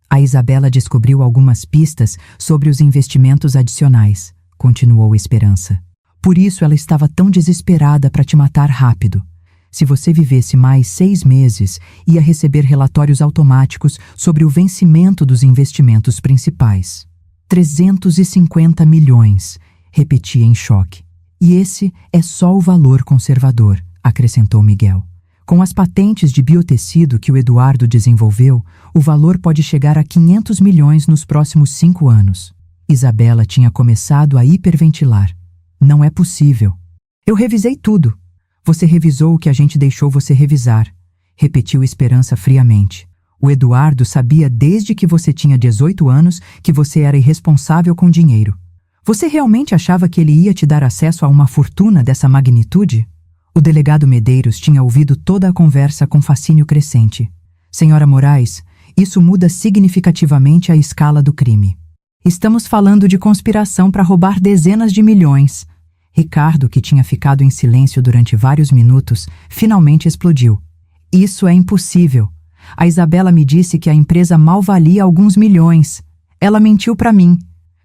A Isabela descobriu algumas pistas sobre os investimentos adicionais, continuou Esperança. Por isso ela estava tão desesperada para te matar rápido. Se você vivesse mais 6 meses, ia receber relatórios automáticos sobre o vencimento dos investimentos principais. 350 milhões, repeti em choque. E esse é só o valor conservador, acrescentou Miguel. Com as patentes de biotecido que o Eduardo desenvolveu, o valor pode chegar a 500 milhões nos próximos 5 anos. Isabela tinha começado a hiperventilar. Não é possível. Eu revisei tudo. Você revisou o que a gente deixou você revisar, repetiu Esperança friamente. O Eduardo sabia desde que você tinha 18 anos que você era irresponsável com dinheiro. Você realmente achava que ele ia te dar acesso a uma fortuna dessa magnitude? O delegado Medeiros tinha ouvido toda a conversa com fascínio crescente. Senhora Moraes, isso muda significativamente a escala do crime. Estamos falando de conspiração para roubar dezenas de milhões. Ricardo, que tinha ficado em silêncio durante vários minutos, finalmente explodiu. Isso é impossível. A Isabela me disse que a empresa mal valia alguns milhões. Ela mentiu para mim.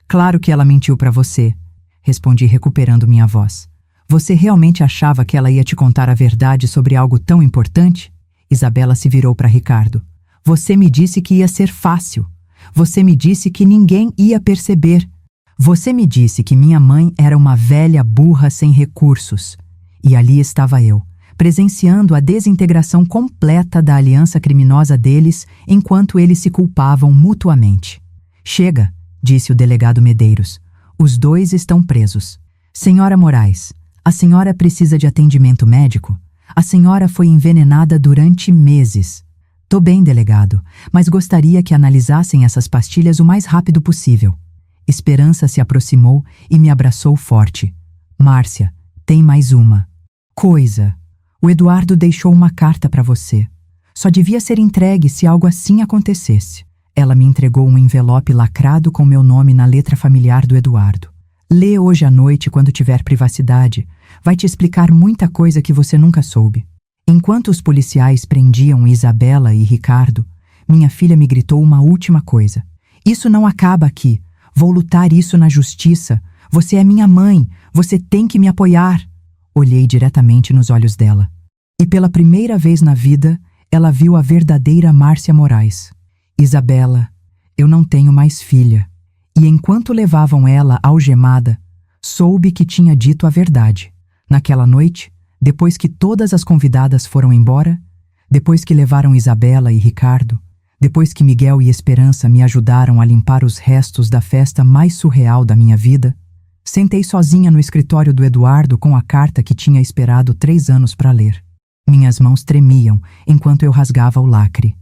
Claro que ela mentiu para você, respondi recuperando minha voz. Você realmente achava que ela ia te contar a verdade sobre algo tão importante? Isabela se virou para Ricardo. Você me disse que ia ser fácil. Você me disse que ninguém ia perceber. Você me disse que minha mãe era uma velha burra sem recursos. E ali estava eu, presenciando a desintegração completa da aliança criminosa deles enquanto eles se culpavam mutuamente. Chega, disse o delegado Medeiros. Os 2 estão presos. Senhora Moraes, a senhora precisa de atendimento médico? A senhora foi envenenada durante meses. Tô bem, delegado, mas gostaria que analisassem essas pastilhas o mais rápido possível. Esperança se aproximou e me abraçou forte. Márcia, tem mais uma coisa. O Eduardo deixou uma carta para você. Só devia ser entregue se algo assim acontecesse. Ela me entregou um envelope lacrado com meu nome na letra familiar do Eduardo. Lê hoje à noite quando tiver privacidade. Vai te explicar muita coisa que você nunca soube. Enquanto os policiais prendiam Isabela e Ricardo, minha filha me gritou uma última coisa. Isso não acaba aqui. Vou lutar isso na justiça. Você é minha mãe. Você tem que me apoiar. Olhei diretamente nos olhos dela. E pela primeira vez na vida, ela viu a verdadeira Márcia Moraes. Isabela, eu não tenho mais filha. E enquanto levavam ela algemada, soube que tinha dito a verdade. Naquela noite, depois que todas as convidadas foram embora, depois que levaram Isabela e Ricardo, depois que Miguel e Esperança me ajudaram a limpar os restos da festa mais surreal da minha vida, sentei sozinha no escritório do Eduardo com a carta que tinha esperado 3 anos para ler. Minhas mãos tremiam enquanto eu rasgava o lacre.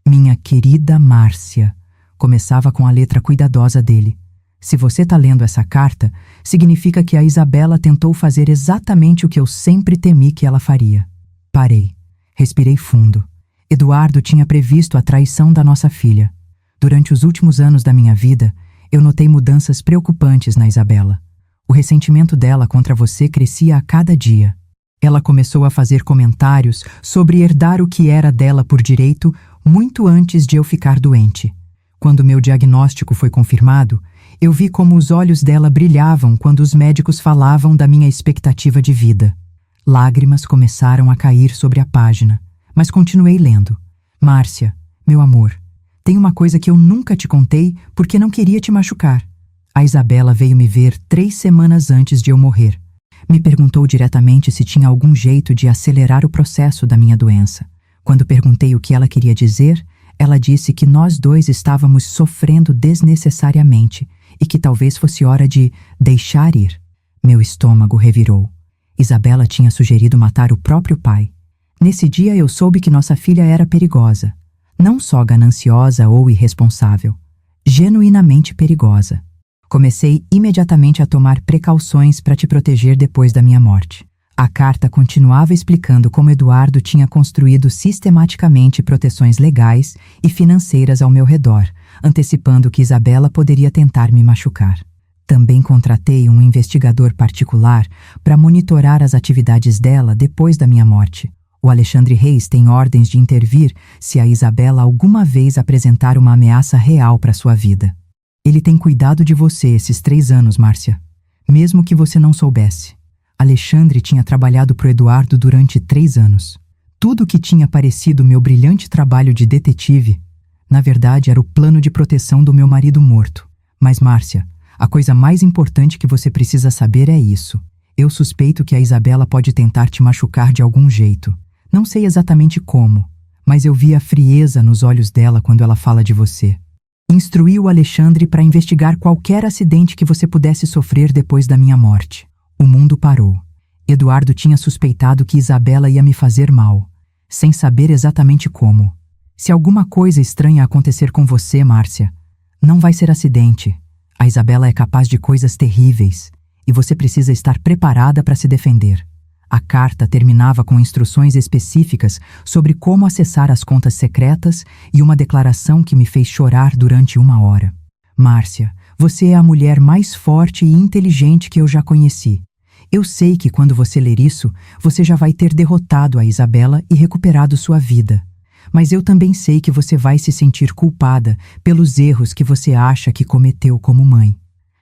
Minha querida Márcia, começava com a letra cuidadosa dele. Se você tá lendo essa carta, significa que a Isabela tentou fazer exatamente o que eu sempre temi que ela faria. Parei. Respirei fundo. Eduardo tinha previsto a traição da nossa filha. Durante os últimos anos da minha vida, eu notei mudanças preocupantes na Isabela. O ressentimento dela contra você crescia a cada dia. Ela começou a fazer comentários sobre herdar o que era dela por direito muito antes de eu ficar doente. Quando meu diagnóstico foi confirmado, eu vi como os olhos dela brilhavam quando os médicos falavam da minha expectativa de vida. Lágrimas começaram a cair sobre a página, mas continuei lendo. Márcia, meu amor, tem uma coisa que eu nunca te contei porque não queria te machucar. A Isabela veio me ver 3 semanas antes de eu morrer. Me perguntou diretamente se tinha algum jeito de acelerar o processo da minha doença. Quando perguntei o que ela queria dizer, ela disse que nós 2 estávamos sofrendo desnecessariamente e que talvez fosse hora de deixar ir. Meu estômago revirou. Isabela tinha sugerido matar o próprio pai. Nesse dia eu soube que nossa filha era perigosa. Não só gananciosa ou irresponsável. Genuinamente perigosa. Comecei imediatamente a tomar precauções para te proteger depois da minha morte. A carta continuava explicando como Eduardo tinha construído sistematicamente proteções legais e financeiras ao meu redor, antecipando que Isabela poderia tentar me machucar. Também contratei um investigador particular para monitorar as atividades dela depois da minha morte. O Alexandre Reis tem ordens de intervir se a Isabela alguma vez apresentar uma ameaça real para sua vida. Ele tem cuidado de você esses 3 anos, Márcia. Mesmo que você não soubesse. Alexandre tinha trabalhado pro Eduardo durante 3 anos. Tudo que tinha parecido meu brilhante trabalho de detetive, na verdade era o plano de proteção do meu marido morto. Mas, Márcia, a coisa mais importante que você precisa saber é isso. Eu suspeito que a Isabela pode tentar te machucar de algum jeito. Não sei exatamente como, mas eu vi a frieza nos olhos dela quando ela fala de você. Instruí o Alexandre para investigar qualquer acidente que você pudesse sofrer depois da minha morte. O mundo parou. Eduardo tinha suspeitado que Isabela ia me fazer mal, sem saber exatamente como. Se alguma coisa estranha acontecer com você, Márcia, não vai ser acidente. A Isabela é capaz de coisas terríveis e você precisa estar preparada para se defender. A carta terminava com instruções específicas sobre como acessar as contas secretas e uma declaração que me fez chorar durante 1 hora. Márcia, você é a mulher mais forte e inteligente que eu já conheci. Eu sei que quando você ler isso, você já vai ter derrotado a Isabela e recuperado sua vida. Mas eu também sei que você vai se sentir culpada pelos erros que você acha que cometeu como mãe.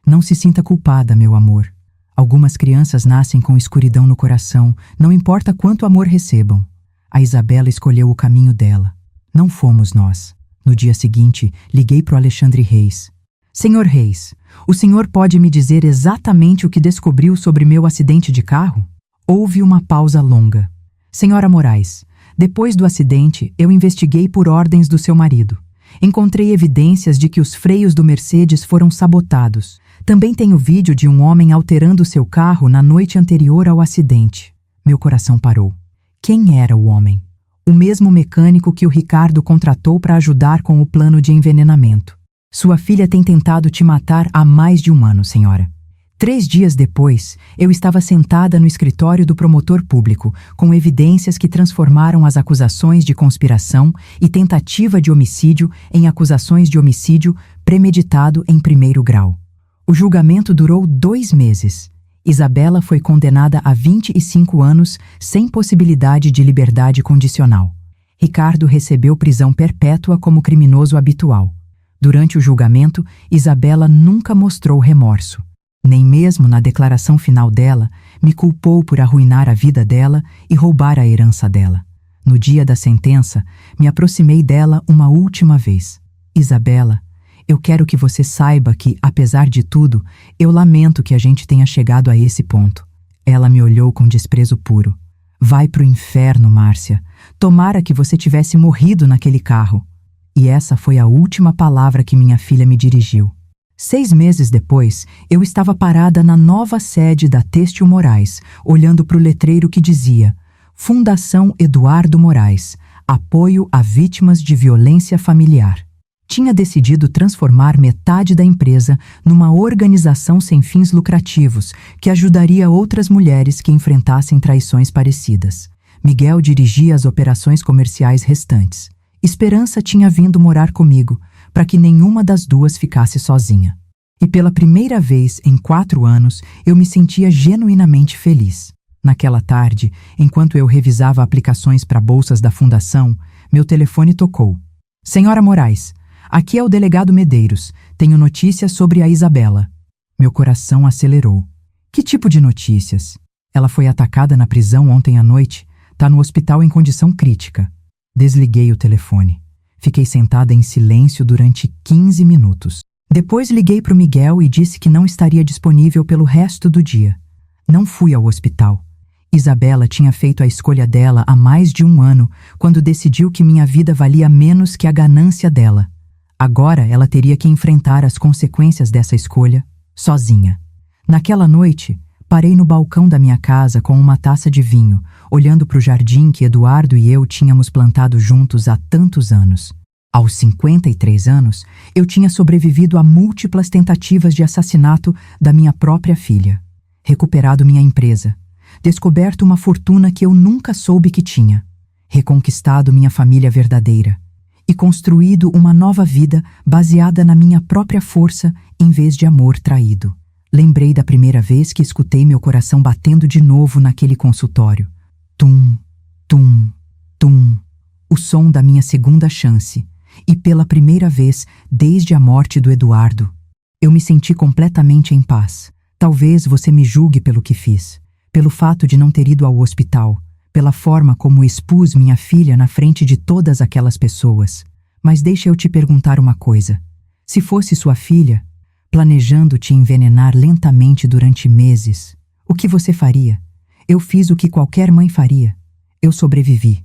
Não se sinta culpada, meu amor. Algumas crianças nascem com escuridão no coração, não importa quanto amor recebam. A Isabela escolheu o caminho dela. Não fomos nós. No dia seguinte, liguei para o Alexandre Reis. Senhor Reis, o senhor pode me dizer exatamente o que descobriu sobre meu acidente de carro? Houve uma pausa longa. Senhora Moraes, depois do acidente, eu investiguei por ordens do seu marido. Encontrei evidências de que os freios do Mercedes foram sabotados. Também tenho vídeo de um homem alterando seu carro na noite anterior ao acidente. Meu coração parou. Quem era o homem? O mesmo mecânico que o Ricardo contratou para ajudar com o plano de envenenamento. Sua filha tem tentado te matar há mais de 1 ano, senhora. 3 dias depois, eu estava sentada no escritório do promotor público, com evidências que transformaram as acusações de conspiração e tentativa de homicídio em acusações de homicídio premeditado em 1º grau. O julgamento durou 2 meses. Isabela foi condenada a 25 anos sem possibilidade de liberdade condicional. Ricardo recebeu prisão perpétua como criminoso habitual. Durante o julgamento, Isabela nunca mostrou remorso. Nem mesmo na declaração final dela, me culpou por arruinar a vida dela e roubar a herança dela. No dia da sentença, me aproximei dela uma última vez. Isabela, eu quero que você saiba que, apesar de tudo, eu lamento que a gente tenha chegado a esse ponto. Ela me olhou com desprezo puro. Vai pro inferno, Márcia. Tomara que você tivesse morrido naquele carro. E essa foi a última palavra que minha filha me dirigiu. 6 meses depois, eu estava parada na nova sede da Têxtil Moraes, olhando para o letreiro que dizia Fundação Eduardo Moraes, apoio a vítimas de violência familiar. Tinha decidido transformar metade da empresa numa organização sem fins lucrativos que ajudaria outras mulheres que enfrentassem traições parecidas. Miguel dirigia as operações comerciais restantes. Esperança tinha vindo morar comigo, para que nenhuma das duas ficasse sozinha. E pela primeira vez em 4 anos, eu me sentia genuinamente feliz. Naquela tarde, enquanto eu revisava aplicações para bolsas da fundação, meu telefone tocou. Senhora Moraes, aqui é o delegado Medeiros. Tenho notícias sobre a Isabela. Meu coração acelerou. Que tipo de notícias? Ela foi atacada na prisão ontem à noite. Tá no hospital em condição crítica. Desliguei o telefone. Fiquei sentada em silêncio durante 15 minutos. Depois liguei para o Miguel e disse que não estaria disponível pelo resto do dia. Não fui ao hospital. Isabela tinha feito a escolha dela há mais de 1 ano, quando decidiu que minha vida valia menos que a ganância dela. Agora ela teria que enfrentar as consequências dessa escolha, sozinha. Naquela noite, parei no balcão da minha casa com uma taça de vinho, olhando para o jardim que Eduardo e eu tínhamos plantado juntos há tantos anos. Aos 53 anos, eu tinha sobrevivido a múltiplas tentativas de assassinato da minha própria filha, recuperado minha empresa, descoberto uma fortuna que eu nunca soube que tinha, reconquistado minha família verdadeira e construído uma nova vida baseada na minha própria força em vez de amor traído. Lembrei da primeira vez que escutei meu coração batendo de novo naquele consultório. Tum, tum, tum. O som da minha segunda chance. E pela primeira vez desde a morte do Eduardo, eu me senti completamente em paz. Talvez você me julgue pelo que fiz, pelo fato de não ter ido ao hospital, pela forma como expus minha filha na frente de todas aquelas pessoas. Mas deixa eu te perguntar uma coisa. Se fosse sua filha, planejando te envenenar lentamente durante meses, o que você faria? Eu fiz o que qualquer mãe faria. Eu sobrevivi.